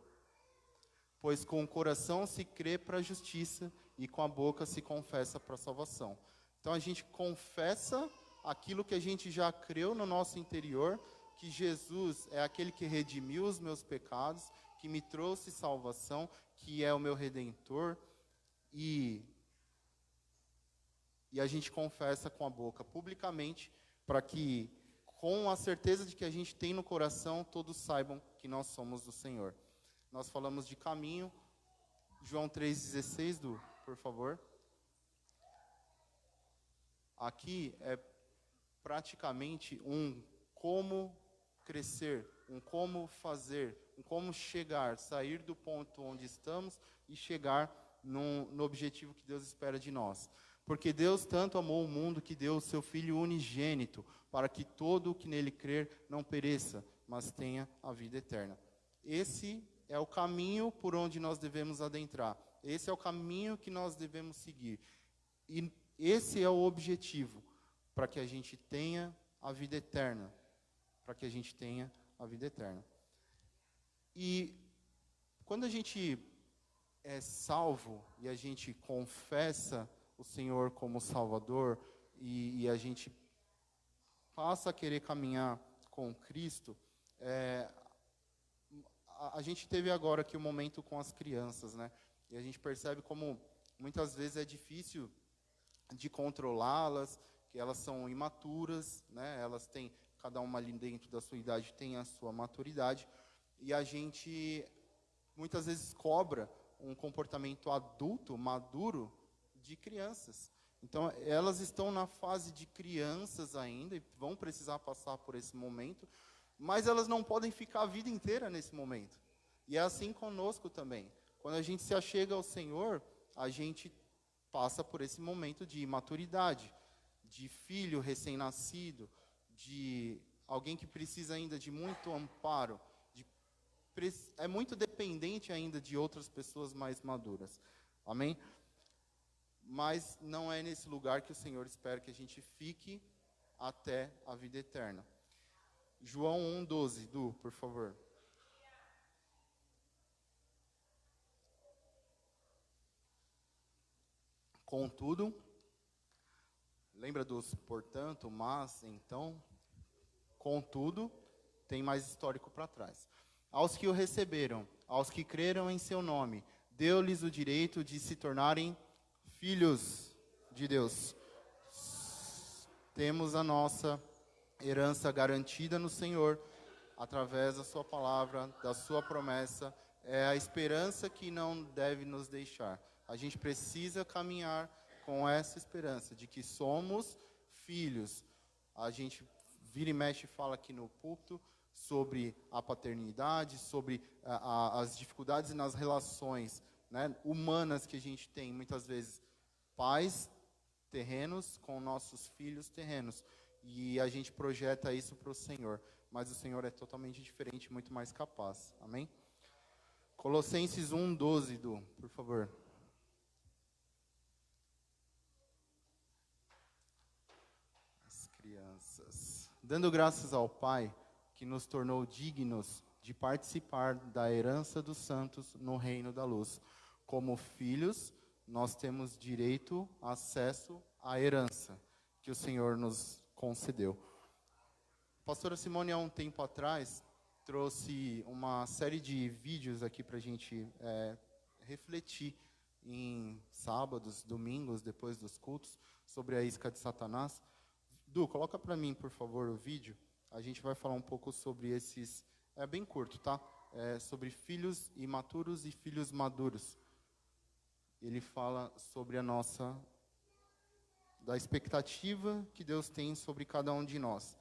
Pois com o coração se crê para a justiça e com a boca se confessa para a salvação. Então a gente confessa aquilo que a gente já creu no nosso interior, que Jesus é aquele que redimiu os meus pecados, que me trouxe salvação, que é o meu Redentor, e a gente confessa com a boca publicamente, para que, com a certeza de que a gente tem no coração, todos saibam que nós somos do Senhor. nós falamos de caminho. João 3,16, Du, por favor. Aqui é praticamente um como crescer, um como fazer, um como chegar, sair do ponto onde estamos e chegar no objetivo que Deus espera de nós. Porque Deus tanto amou o mundo que deu o seu Filho unigênito, para que todo o que nele crer não pereça, mas tenha a vida eterna. Esse é o caminho por onde nós devemos adentrar. Esse é o caminho que nós devemos seguir. E esse é o objetivo, para que a gente tenha a vida eterna. Para que a gente tenha a vida eterna. E quando a gente é salvo e a gente confessa o Senhor como Salvador e a gente passa a querer caminhar com Cristo, a gente teve agora aqui um momento com as crianças, né? E a gente percebe como muitas vezes é difícil de controlá-las, que elas são imaturas, né? Elas têm, cada uma ali dentro da sua idade tem a sua maturidade, e a gente muitas vezes cobra um comportamento adulto, maduro, de crianças. Então, elas estão na fase de crianças ainda, e vão precisar passar por esse momento, mas elas não podem ficar a vida inteira nesse momento. E é assim conosco também. Quando a gente se achega ao Senhor, a gente passa por esse momento de imaturidade, de filho recém-nascido, de alguém que precisa ainda de muito amparo, é muito dependente ainda de outras pessoas mais maduras. Amém? Mas não é nesse lugar que o Senhor espera que a gente fique até a vida eterna. João 1,12, Du, por favor. Contudo, lembra dos portanto, mas, então, contudo, tem mais histórico para trás. Aos que o receberam, aos que creram em seu nome, deu-lhes o direito de se tornarem filhos de Deus. Temos a nossa herança garantida no Senhor, através da sua palavra, da sua promessa. É a esperança que não deve nos deixar. A gente precisa caminhar com essa esperança de que somos filhos. A gente vira e mexe e fala aqui no púlpito sobre a paternidade, sobre as dificuldades nas relações, né, humanas que a gente tem, muitas vezes, pais terrenos com nossos filhos terrenos. E a gente projeta isso para o Senhor. Mas o Senhor é totalmente diferente, muito mais capaz. Amém? Colossenses 1,12, Du, por favor. As crianças. Dando graças ao Pai, que nos tornou dignos de participar da herança dos santos no reino da luz. Como filhos, nós temos direito, acesso à herança que o Senhor nos concedeu. A pastora Simone, há um tempo atrás, trouxe uma série de vídeos aqui para a gente refletir em sábados, domingos, depois dos cultos, sobre a isca de Satanás. Du, coloca para mim, por favor, o vídeo. A gente vai falar um pouco sobre esses... É bem curto, tá? Sobre filhos imaturos e filhos maduros. Ele fala sobre da expectativa que Deus tem sobre cada um de nós.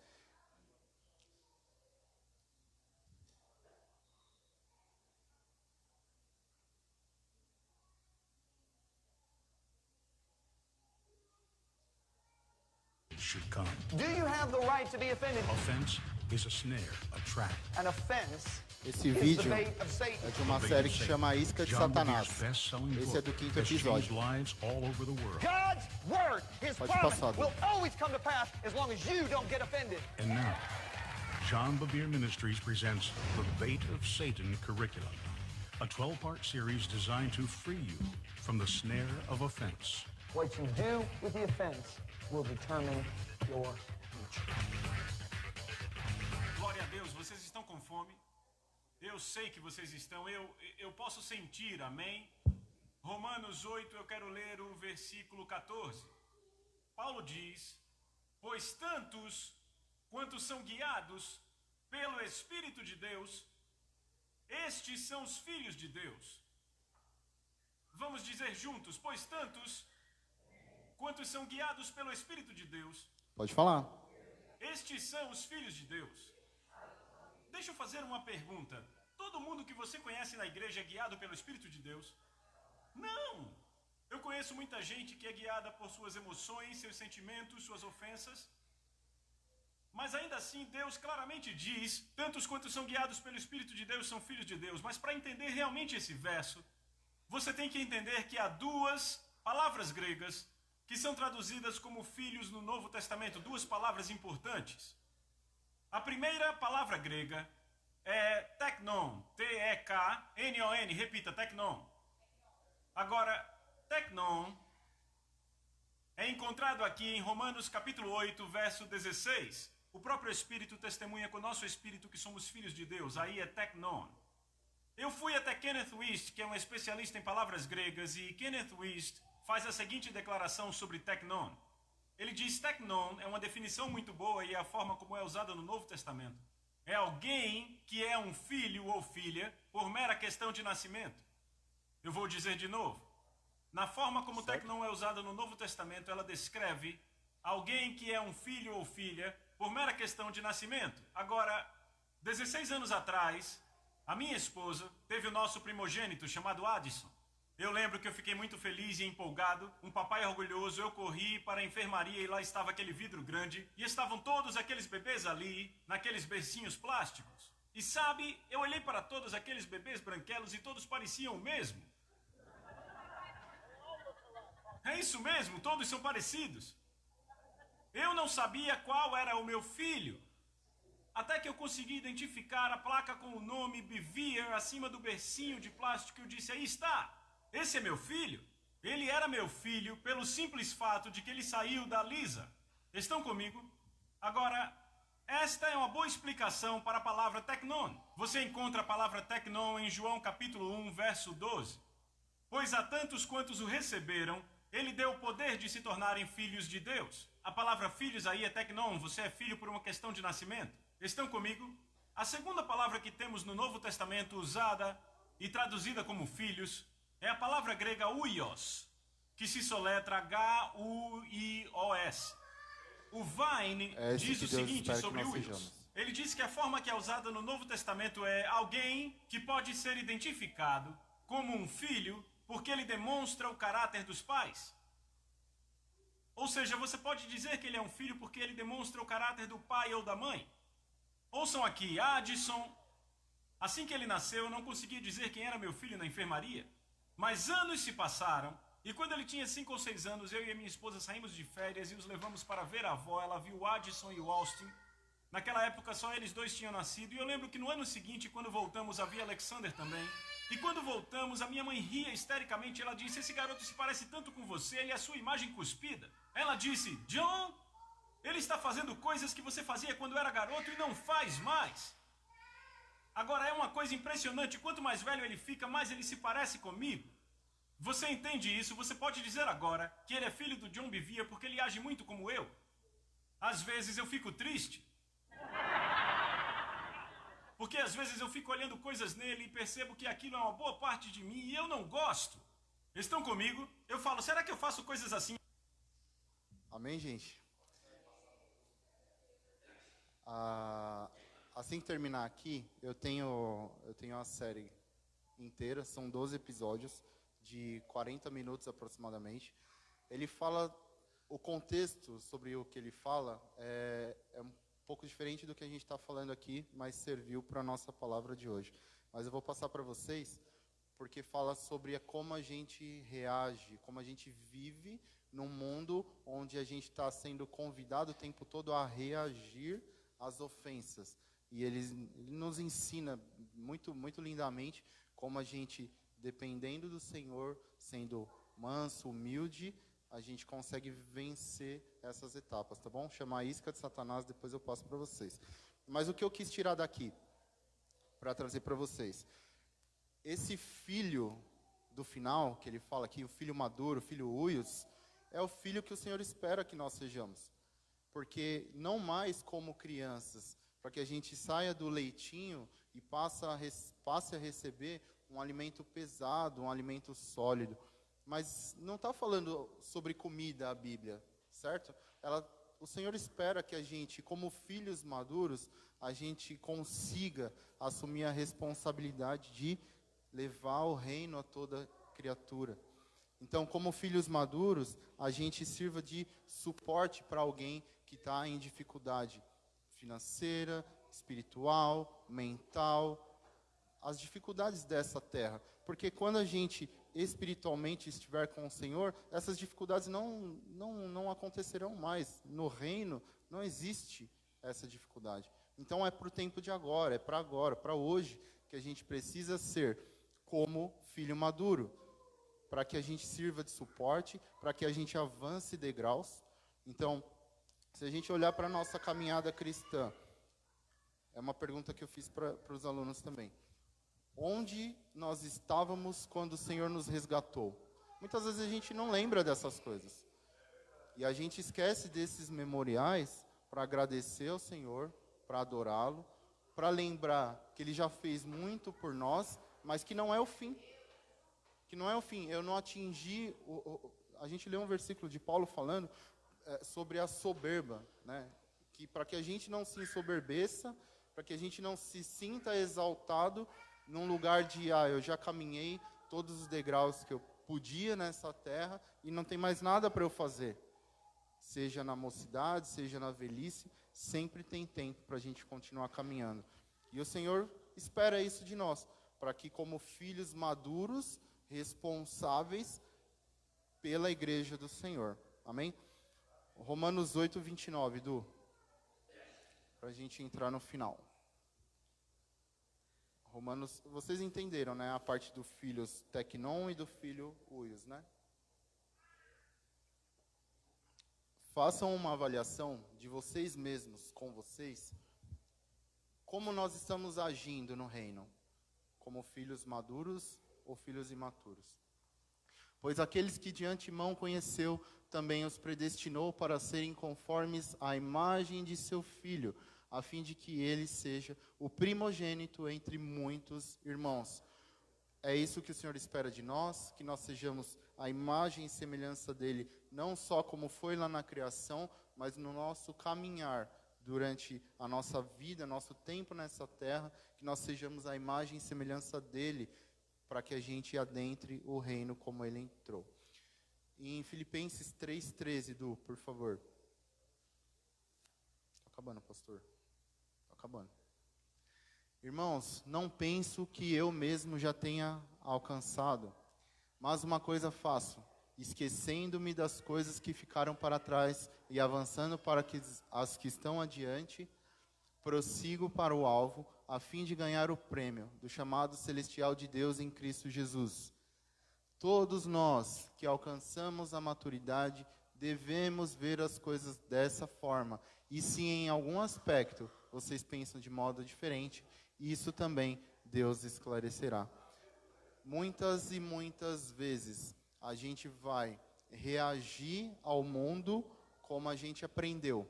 Should come. Do you have the right to be offended? Offense is a snare, a trap. An offense Esse is the vídeo bait of Satan. é de uma série que chama A Isca de John Satanás. Bevere's best-selling Esse é do book 5º has changed episódio. lives all over the world. God's word, His Pode promise, passar, will always come to pass as long as you don't get offended. And now, John Bevere Ministries presents the Bait of Satan curriculum, a 12-part series designed to free you from the snare of offense. What you do with the offense will determine your future. Glória a Deus, vocês estão com fome? Eu sei que vocês estão, eu posso sentir, amém? Romanos 8, eu quero ler o versículo 14. Paulo diz: pois tantos quantos são guiados pelo Espírito de Deus, Estes são os filhos de Deus. Vamos dizer juntos, pois tantos quantos são guiados pelo Espírito de Deus. Pode falar. Estes são os filhos de Deus. Deixa eu fazer uma pergunta. Todo mundo que você conhece na igreja é guiado pelo Espírito de Deus? Não! Eu conheço muita gente que é guiada por suas emoções, seus sentimentos, suas ofensas. Mas ainda assim, Deus claramente diz, tantos quantos são guiados pelo Espírito de Deus são filhos de Deus. Mas para entender realmente esse verso, você tem que entender que há duas palavras gregas que são traduzidas como filhos no Novo Testamento, duas palavras importantes. A primeira palavra grega é teknon, T-E-K-N-O-N, repita, teknon. Agora, teknon é encontrado aqui em Romanos capítulo 8, verso 16. O próprio Espírito testemunha com o nosso Espírito que somos filhos de Deus, aí é teknon. Eu fui até Kenneth Wuest, que é um especialista em palavras gregas, e Kenneth Wuest faz a seguinte declaração sobre teknon. Ele diz: teknon é uma definição muito boa e é a forma como é usada no Novo Testamento. É alguém que é um filho ou filha por mera questão de nascimento. Eu vou dizer de novo. Na forma como teknon é usada no Novo Testamento, ela descreve alguém que é um filho ou filha por mera questão de nascimento. Agora, 16 anos atrás, a minha esposa teve o nosso primogênito chamado Addison. Eu lembro que eu fiquei muito feliz e empolgado, um papai orgulhoso, eu corri para a enfermaria e lá estava aquele vidro grande e estavam todos aqueles bebês ali, naqueles bercinhos plásticos. E sabe, eu olhei para todos aqueles bebês branquelos e todos pareciam o mesmo. É isso mesmo, todos são parecidos. Eu não sabia qual era o meu filho, até que eu consegui identificar a placa com o nome Bevier acima do bercinho de plástico e eu disse: aí está. Esse é meu filho. Ele era meu filho pelo simples fato de que ele saiu da Lisa. Estão comigo? Agora, esta é uma boa explicação para a palavra teknon. Você encontra a palavra teknon em João capítulo 1, verso 12. Pois a tantos quantos o receberam, ele deu o poder de se tornarem filhos de Deus. A palavra filhos aí é teknon, você é filho por uma questão de nascimento. Estão comigo? A segunda palavra que temos no Novo Testamento usada e traduzida como filhos é a palavra grega huios, que se soletra H-U-I-O-S. O Vine diz o seguinte sobre huios. Ele diz que a forma que é usada no Novo Testamento é alguém que pode ser identificado como um filho porque ele demonstra o caráter dos pais. Ou seja, você pode dizer que ele é um filho porque ele demonstra o caráter do pai ou da mãe. Ouçam aqui, Addison, assim que ele nasceu, eu não conseguia dizer quem era meu filho na enfermaria. Mas anos se passaram, e quando ele tinha 5 ou 6 anos, eu e a minha esposa saímos de férias e os levamos para ver a avó. Ela viu o Addison e o Austin. Naquela época só eles dois tinham nascido, e eu lembro que no ano seguinte, quando voltamos, havia Alexander também. E quando voltamos, a minha mãe ria histericamente. Ela disse: esse garoto se parece tanto com você, ele é a sua imagem cuspida. Ela disse: John, ele está fazendo coisas que você fazia quando era garoto e não faz mais. Agora é uma coisa impressionante, quanto mais velho ele fica, mais ele se parece comigo. Você entende isso? Você pode dizer agora que ele é filho do John Bevere porque ele age muito como eu. Às vezes eu fico triste. Porque às vezes eu fico olhando coisas nele e percebo que aquilo é uma boa parte de mim e eu não gosto. Estão comigo? Eu falo: será que eu faço coisas assim? Amém, gente? Assim que terminar aqui, eu tenho uma série inteira, são 12 episódios de 40 minutos aproximadamente. Ele fala, o contexto sobre o que ele fala é um pouco diferente do que a gente está falando aqui, mas serviu para a nossa palavra de hoje. Mas eu vou passar para vocês, porque fala sobre como a gente reage, como a gente vive num mundo onde a gente está sendo convidado o tempo todo a reagir às ofensas. E ele nos ensina muito, muito lindamente como a gente, dependendo do Senhor, sendo manso, humilde, a gente consegue vencer essas etapas, tá bom? Chamar a isca de Satanás, depois eu passo para vocês. Mas o que eu quis tirar daqui, para trazer para vocês, esse filho do final, que ele fala aqui, o filho maduro, o filho huios, é o filho que o Senhor espera que nós sejamos. Porque não mais como crianças, para que a gente saia do leitinho e passe a receber um alimento pesado, um alimento sólido. Mas não está falando sobre comida a Bíblia, certo? O Senhor espera que a gente, como filhos maduros, a gente consiga assumir a responsabilidade de levar o reino a toda criatura. Então, como filhos maduros, a gente sirva de suporte para alguém que está em dificuldade financeira, espiritual, mental, as dificuldades dessa terra. Porque quando a gente espiritualmente estiver com o Senhor, essas dificuldades não acontecerão mais. No reino não existe essa dificuldade. Então é para o tempo de agora, para hoje, que a gente precisa ser como filho maduro, para que a gente sirva de suporte, para que a gente avance degraus. Então, se a gente olhar para a nossa caminhada cristã, é uma pergunta que eu fiz para os alunos também. Onde nós estávamos quando o Senhor nos resgatou? Muitas vezes a gente não lembra dessas coisas. E a gente esquece desses memoriais para agradecer ao Senhor, para adorá-lo, para lembrar que Ele já fez muito por nós, mas que não é o fim. Que não é o fim. Eu não atingi... A gente lê um versículo de Paulo falando sobre a soberba, né? Que para que a gente não se ensoberbeça, para que a gente não se sinta exaltado num lugar de, eu já caminhei todos os degraus que eu podia nessa terra e não tem mais nada para eu fazer. Seja na mocidade, seja na velhice, sempre tem tempo para a gente continuar caminhando. E o Senhor espera isso de nós, para que como filhos maduros, responsáveis pela igreja do Senhor. Amém? Romanos 8, 29, Du. Para a gente entrar no final. Romanos, vocês entenderam, né? A parte do filhos Tecnon e do filho Uios, né? Façam uma avaliação de vocês mesmos, com vocês, como nós estamos agindo no reino, como filhos maduros ou filhos imaturos. Pois aqueles que de antemão conheceu, também os predestinou para serem conformes à imagem de seu Filho, a fim de que ele seja o primogênito entre muitos irmãos. É isso que o Senhor espera de nós, que nós sejamos a imagem e semelhança dele, não só como foi lá na criação, mas no nosso caminhar durante a nossa vida, nosso tempo nessa terra, que nós sejamos a imagem e semelhança dele, para que a gente adentre o reino como ele entrou. Em Filipenses 3,13, Du, por favor. Está acabando, pastor. Está acabando. Irmãos, não penso que eu mesmo já tenha alcançado, mas uma coisa faço, esquecendo-me das coisas que ficaram para trás e avançando para as que estão adiante, prossigo para o alvo, a fim de ganhar o prêmio do chamado celestial de Deus em Cristo Jesus. Todos nós que alcançamos a maturidade devemos ver as coisas dessa forma. E se em algum aspecto vocês pensam de modo diferente, isso também Deus esclarecerá. Muitas e muitas vezes a gente vai reagir ao mundo como a gente aprendeu.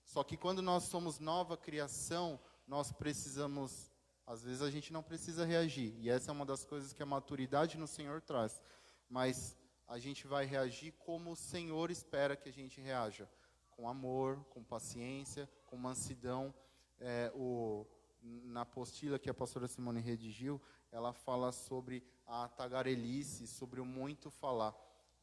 Só que quando nós somos nova criação, nós precisamos, às vezes a gente não precisa reagir. E essa é uma das coisas que a maturidade no Senhor traz. Mas a gente vai reagir como o Senhor espera que a gente reaja. Com amor, com paciência, com mansidão. Na apostila que a pastora Simone redigiu, ela fala sobre a tagarelice, sobre o muito falar.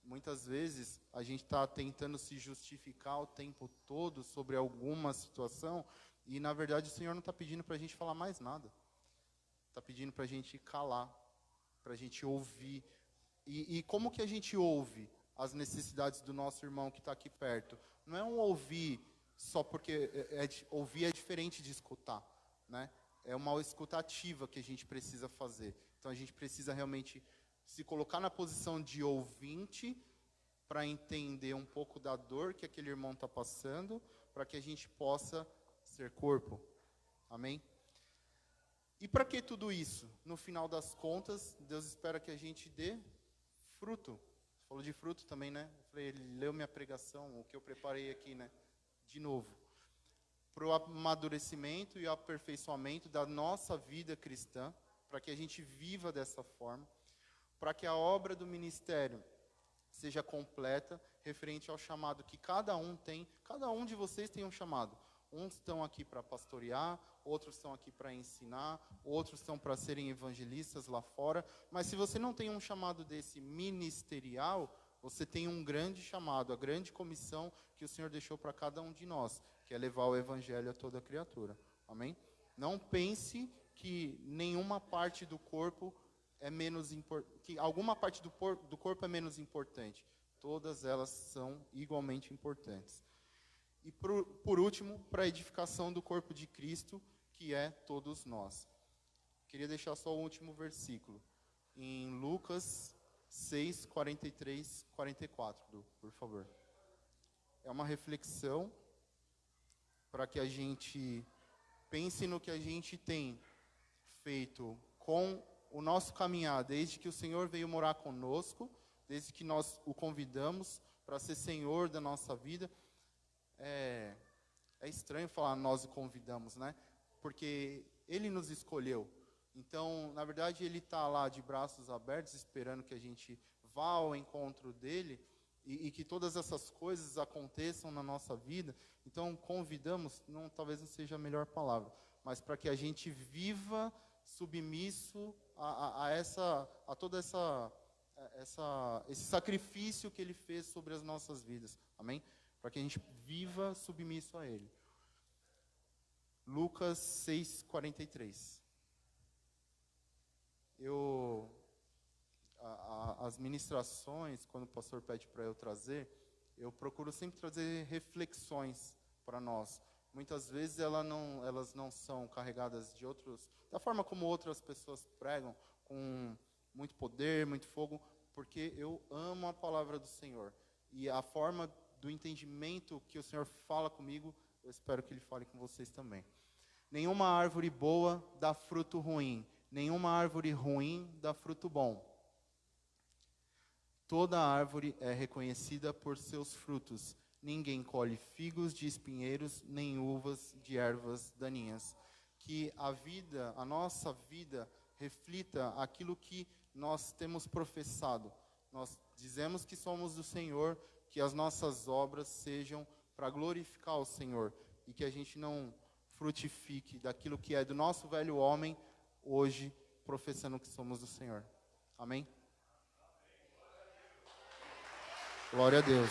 Muitas vezes a gente está tentando se justificar o tempo todo sobre alguma situação e, na verdade, o Senhor não está pedindo para a gente falar mais nada. Está pedindo para a gente calar, para a gente ouvir. E como que a gente ouve as necessidades do nosso irmão que está aqui perto? Não é um ouvir só porque ouvir é diferente de escutar, né? É uma escuta ativa que a gente precisa fazer. Então a gente precisa realmente se colocar na posição de ouvinte para entender um pouco da dor que aquele irmão está passando, para que a gente possa ser corpo. Amém? E para que tudo isso? No final das contas, Deus espera que a gente dê fruto. Você falou de fruto também, né? Eu falei, ele leu minha pregação, o que eu preparei aqui, né? De novo. para o amadurecimento e aperfeiçoamento da nossa vida cristã, para que a gente viva dessa forma, para que a obra do ministério seja completa, referente ao chamado que cada um tem. Cada um de vocês tem um chamado. Uns estão aqui para pastorear, outros estão aqui para ensinar, outros estão para serem evangelistas lá fora. Mas se você não tem um chamado desse ministerial, você tem um grande chamado, a grande comissão que o Senhor deixou para cada um de nós, que é levar o evangelho a toda criatura. Amém? Não pense que nenhuma parte do corpo é menos importante, que alguma parte do corpo é menos importante. Todas elas são igualmente importantes. E por último, para a edificação do corpo de Cristo, que é todos nós. Queria deixar só o último versículo, em Lucas 6, 43, 44, por favor. É uma reflexão para que a gente pense no que a gente tem feito com o nosso caminhar, desde que o Senhor veio morar conosco, desde que nós o convidamos para ser Senhor da nossa vida. É estranho falar nós o convidamos, né? Porque Ele nos escolheu. Então, na verdade, Ele está lá de braços abertos, esperando que a gente vá ao encontro dEle e que todas essas coisas aconteçam na nossa vida. Então, convidamos, talvez não seja a melhor palavra, mas para que a gente viva submisso a todo esse sacrifício que Ele fez sobre as nossas vidas. Amém? Para que a gente viva submisso a Ele. Lucas 6, 43. As ministrações, quando o pastor pede para eu trazer, eu procuro sempre trazer reflexões para nós. Muitas vezes elas não são carregadas da forma como outras pessoas pregam, com muito poder, muito fogo, porque eu amo a palavra do Senhor. E a forma do entendimento que o Senhor fala comigo, eu espero que Ele fale com vocês também. Nenhuma árvore boa dá fruto ruim, nenhuma árvore ruim dá fruto bom. Toda árvore é reconhecida por seus frutos. Ninguém colhe figos de espinheiros, nem uvas de ervas daninhas. Que a nossa vida, reflita aquilo que nós temos professado. Nós dizemos que somos do Senhor, que as nossas obras sejam para glorificar o Senhor. E que a gente não frutifique daquilo que é do nosso velho homem, hoje, professando que somos do Senhor. Amém? Glória a Deus.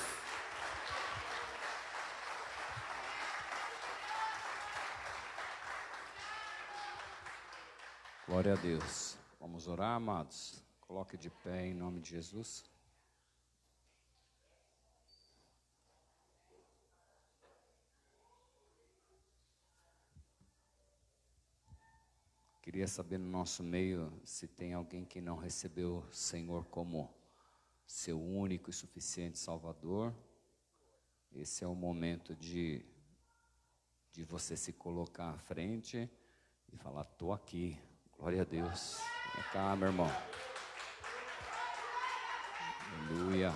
Glória a Deus. Vamos orar, amados? Coloque de pé em nome de Jesus. Queria saber no nosso meio se tem alguém que não recebeu o Senhor como seu único e suficiente Salvador. Esse é o momento de você se colocar à frente e falar: estou aqui, glória a Deus. Vem cá, meu irmão. Aleluia.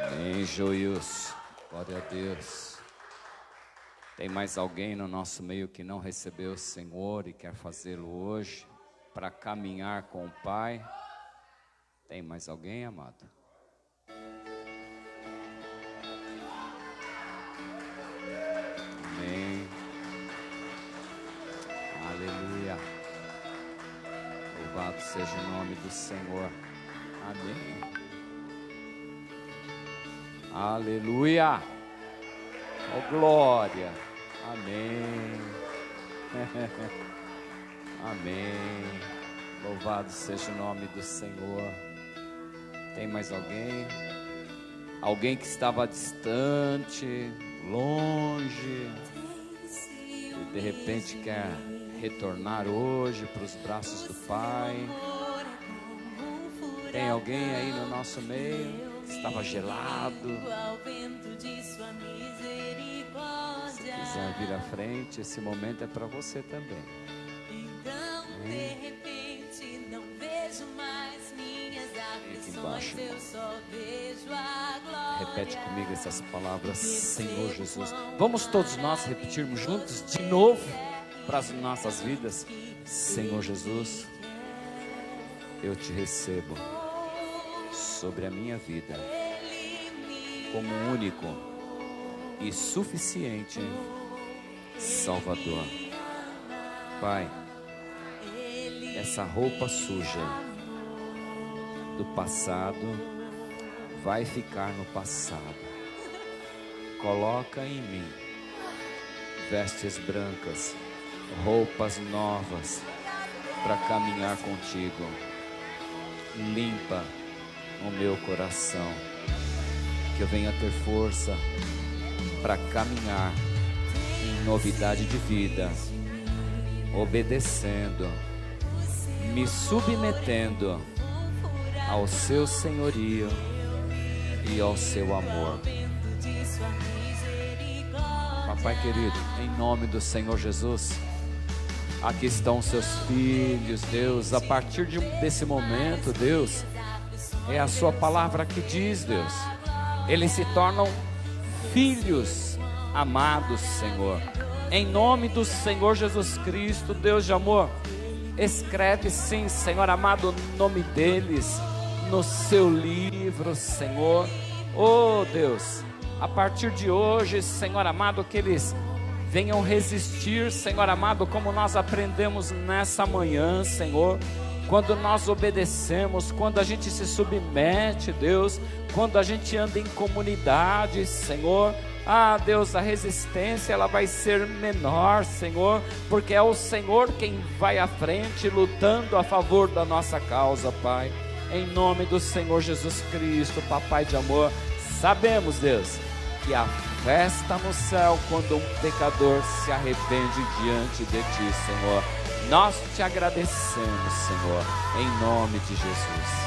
Amém, joios. Glória a Deus. Tem mais alguém no nosso meio que não recebeu o Senhor e quer fazê-lo hoje, para caminhar com o Pai? Tem mais alguém, amado? Amém. Aleluia. Louvado seja o nome do Senhor. Amém. Aleluia. Oh, glória. Amém. Amém. Louvado seja o nome do Senhor. Tem mais alguém? Alguém que estava distante, longe, e de repente quer retornar hoje para os braços do Pai. Tem alguém aí no nosso meio que estava gelado? Se quiser vir à frente, esse momento é para você também. Então, de repente, não vejo mais minhas aflições, eu só vejo a glória. Repete comigo essas palavras, Senhor Jesus. Vamos todos nós repetirmos juntos de novo para as nossas vidas. Senhor Jesus, eu te recebo sobre a minha vida como único e suficiente Salvador. Pai, essa roupa suja do passado vai ficar no passado. Coloca em mim vestes brancas, roupas novas para caminhar contigo. Limpa o meu coração, que eu venha ter força para caminhar em novidade de vida, obedecendo, me submetendo ao seu senhorio e ao seu amor. Papai querido, em nome do Senhor Jesus, aqui estão seus filhos, Deus. A partir desse momento, Deus, é a sua palavra que diz, Deus, eles se tornam filhos amados, Senhor. Em nome do Senhor Jesus Cristo, Deus de amor, escreve sim, Senhor amado, o nome deles no seu livro, Senhor. Oh Deus, a partir de hoje, Senhor amado, que eles venham resistir, Senhor amado, como nós aprendemos nessa manhã, Senhor. Quando nós obedecemos, quando a gente se submete, Deus, quando a gente anda em comunidade, Senhor, ah Deus, a resistência ela vai ser menor, Senhor, porque é o Senhor quem vai à frente lutando a favor da nossa causa, Pai. Em nome do Senhor Jesus Cristo, Papai de amor, sabemos, Deus, que a festa no céu quando um pecador se arrepende diante de Ti, Senhor. Nós te agradecemos, Senhor, em nome de Jesus.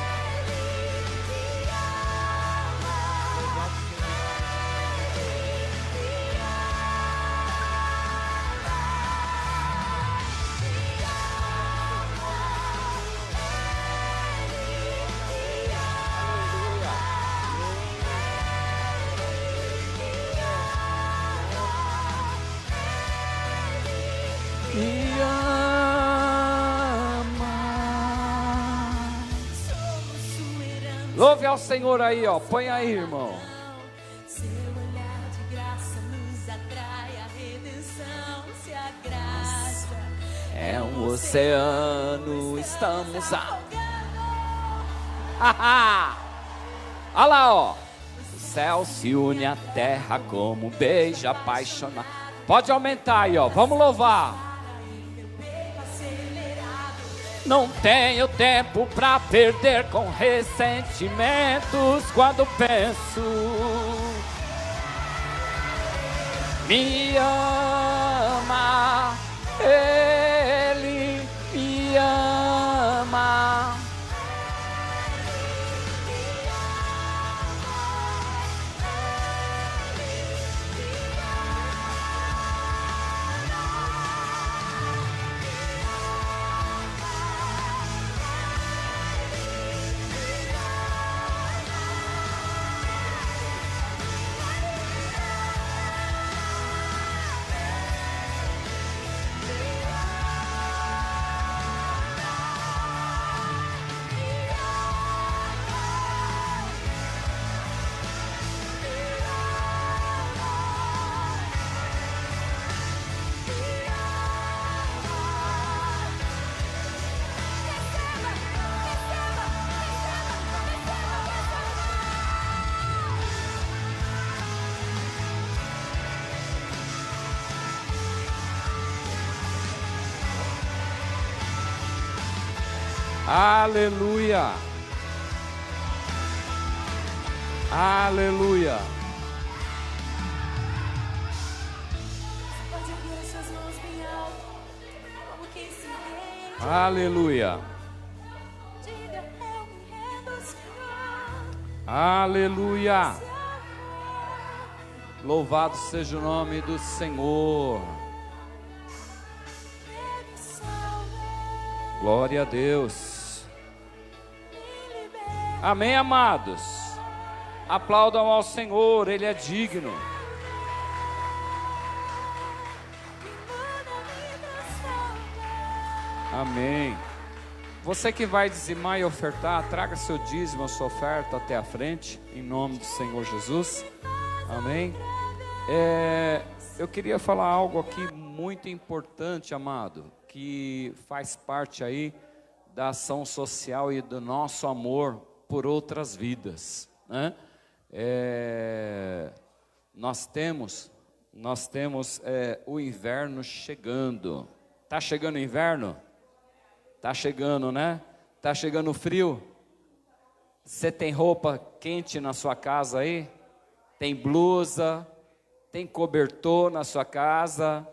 Louve ao Senhor aí, ó. Põe aí, irmão. Seu olhar de graça nos atrai, a redenção se agrada. É um oceano, estamos a... Olha lá, ó. O céu se une à terra como um beijo apaixonado. Pode aumentar aí, ó. Vamos louvar. Não tenho tempo pra perder com ressentimentos quando penso. Me ama, Ele me ama. Aleluia. Aleluia. Pode erguer as suas mãos bem alto, como quem se rende. Aleluia. Diga, eu me rendo, Senhor. Aleluia. Louvado seja o nome do Senhor. Glória a Deus. Amém, amados. Aplaudam ao Senhor, Ele é digno. Amém. Você que vai dizimar e ofertar, traga seu dízimo, a sua oferta até a frente, em nome do Senhor Jesus. Amém. Eu queria falar algo aqui muito importante, amado, que faz parte aí da ação social e do nosso amor por outras vidas, né? Nós temos o inverno chegando. Tá chegando o inverno? Tá chegando, né? Tá chegando o frio. Você tem roupa quente na sua casa aí? Tem blusa? Tem cobertor na sua casa?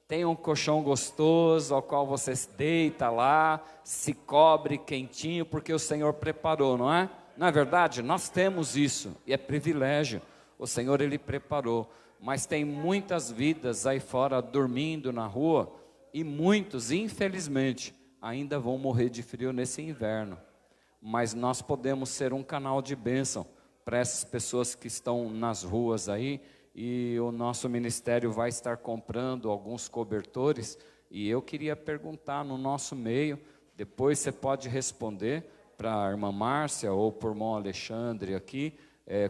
Tem um colchão gostoso ao qual você se deita lá, se cobre quentinho, porque o Senhor preparou, não é? Na verdade, nós temos isso, e é privilégio. O Senhor, Ele preparou. Mas tem muitas vidas aí fora dormindo na rua, e muitos, infelizmente, ainda vão morrer de frio nesse inverno. Mas nós podemos ser um canal de bênção para essas pessoas que estão nas ruas aí, e o nosso ministério vai estar comprando alguns cobertores, e eu queria perguntar no nosso meio, depois você pode responder para a irmã Márcia ou para o irmão Alexandre aqui,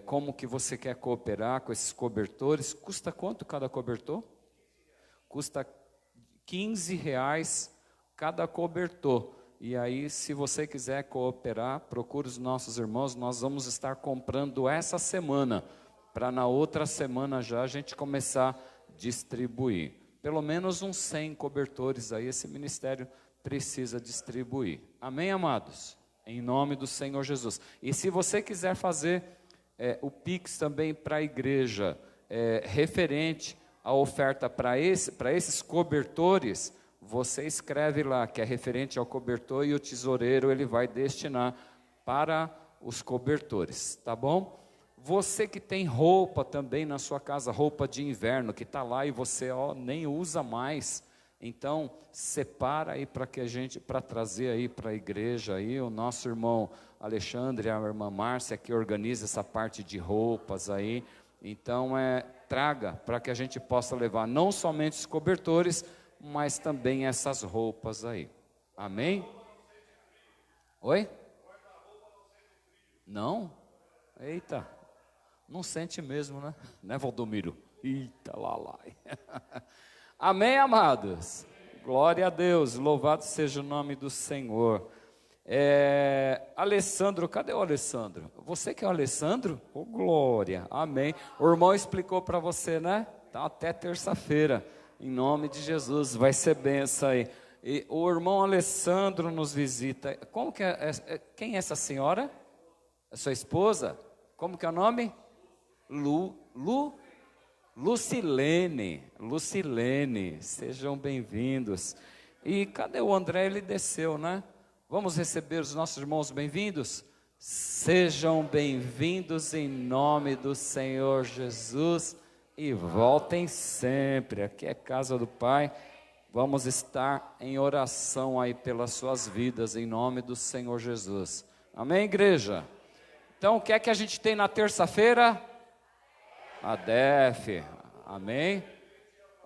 como que você quer cooperar com esses cobertores. Custa quanto cada cobertor? Custa R$15 cada cobertor. E aí, se você quiser cooperar, procure os nossos irmãos. Nós vamos estar comprando essa semana, para na outra semana já a gente começar a distribuir. Pelo menos uns 100 cobertores aí esse ministério precisa distribuir. Amém, amados? Em nome do Senhor Jesus. E se você quiser fazer o Pix também para a igreja, referente à oferta para esses cobertores, você escreve lá que é referente ao cobertor, e o tesoureiro ele vai destinar para os cobertores, tá bom? Você que tem roupa também na sua casa, roupa de inverno, que está lá e você nem usa mais, então separa aí para trazer aí para a igreja aí, o nosso irmão Alexandre, a irmã Márcia que organiza essa parte de roupas aí, então traga para que a gente possa levar não somente os cobertores, mas também essas roupas aí. Amém? Oi? Não? Eita, não sente mesmo, né? Né, Valdomiro? Eita, lá. Amém, amados? Glória a Deus, louvado seja o nome do Senhor. Alessandro, cadê o Alessandro? Você que é o Alessandro? Oh, glória, amém. O irmão explicou para você, né? Tá até terça-feira. Em nome de Jesus, vai ser benção aí. E o irmão Alessandro nos visita. Como que quem é essa senhora? É sua esposa? Como que é o nome? Lucilene. Sejam bem-vindos. E cadê o André? Ele desceu, né? Vamos receber os nossos irmãos bem-vindos? Sejam bem-vindos em nome do Senhor Jesus. E voltem sempre, aqui é casa do Pai, vamos estar em oração aí pelas suas vidas, em nome do Senhor Jesus. Amém, igreja? Então, o que é que a gente tem na terça-feira? A DEF, amém?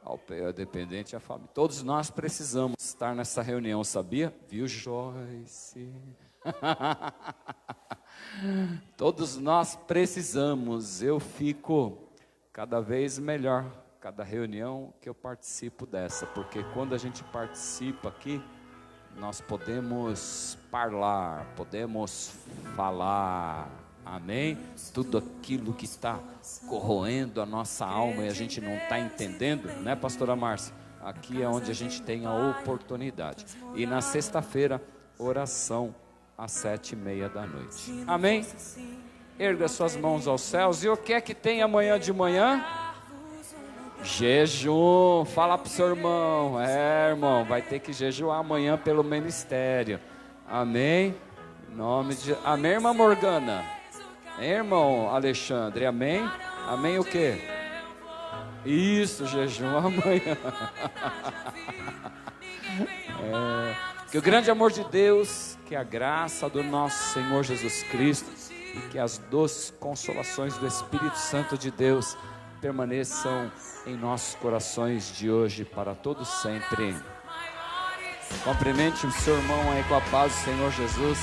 Ao dependente a família. Todos nós precisamos estar nessa reunião, sabia? Viu, Joyce? Todos nós precisamos, eu fico cada vez melhor, cada reunião que eu participo dessa, porque quando a gente participa aqui, nós podemos falar, amém? Tudo aquilo que está corroendo a nossa alma e a gente não está entendendo, né, pastora Márcia? Aqui é onde a gente tem a oportunidade. E na sexta-feira, oração às 7:30 da noite. Amém? Erga suas mãos aos céus. E o que é que tem amanhã de manhã? Jejum. Fala para o seu irmão. Irmão, vai ter que jejuar amanhã pelo ministério. Amém? Em nome de... Amém, irmã Morgana? Irmão Alexandre, amém? Amém o quê? Isso, jejum amanhã. Que o grande amor de Deus, que a graça do nosso Senhor Jesus Cristo e que as doces consolações do Espírito Santo de Deus permaneçam em nossos corações de hoje para todos sempre. Cumprimente o seu irmão aí com a paz do Senhor Jesus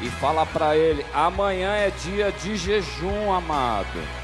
e fala para ele: amanhã é dia de jejum, amado.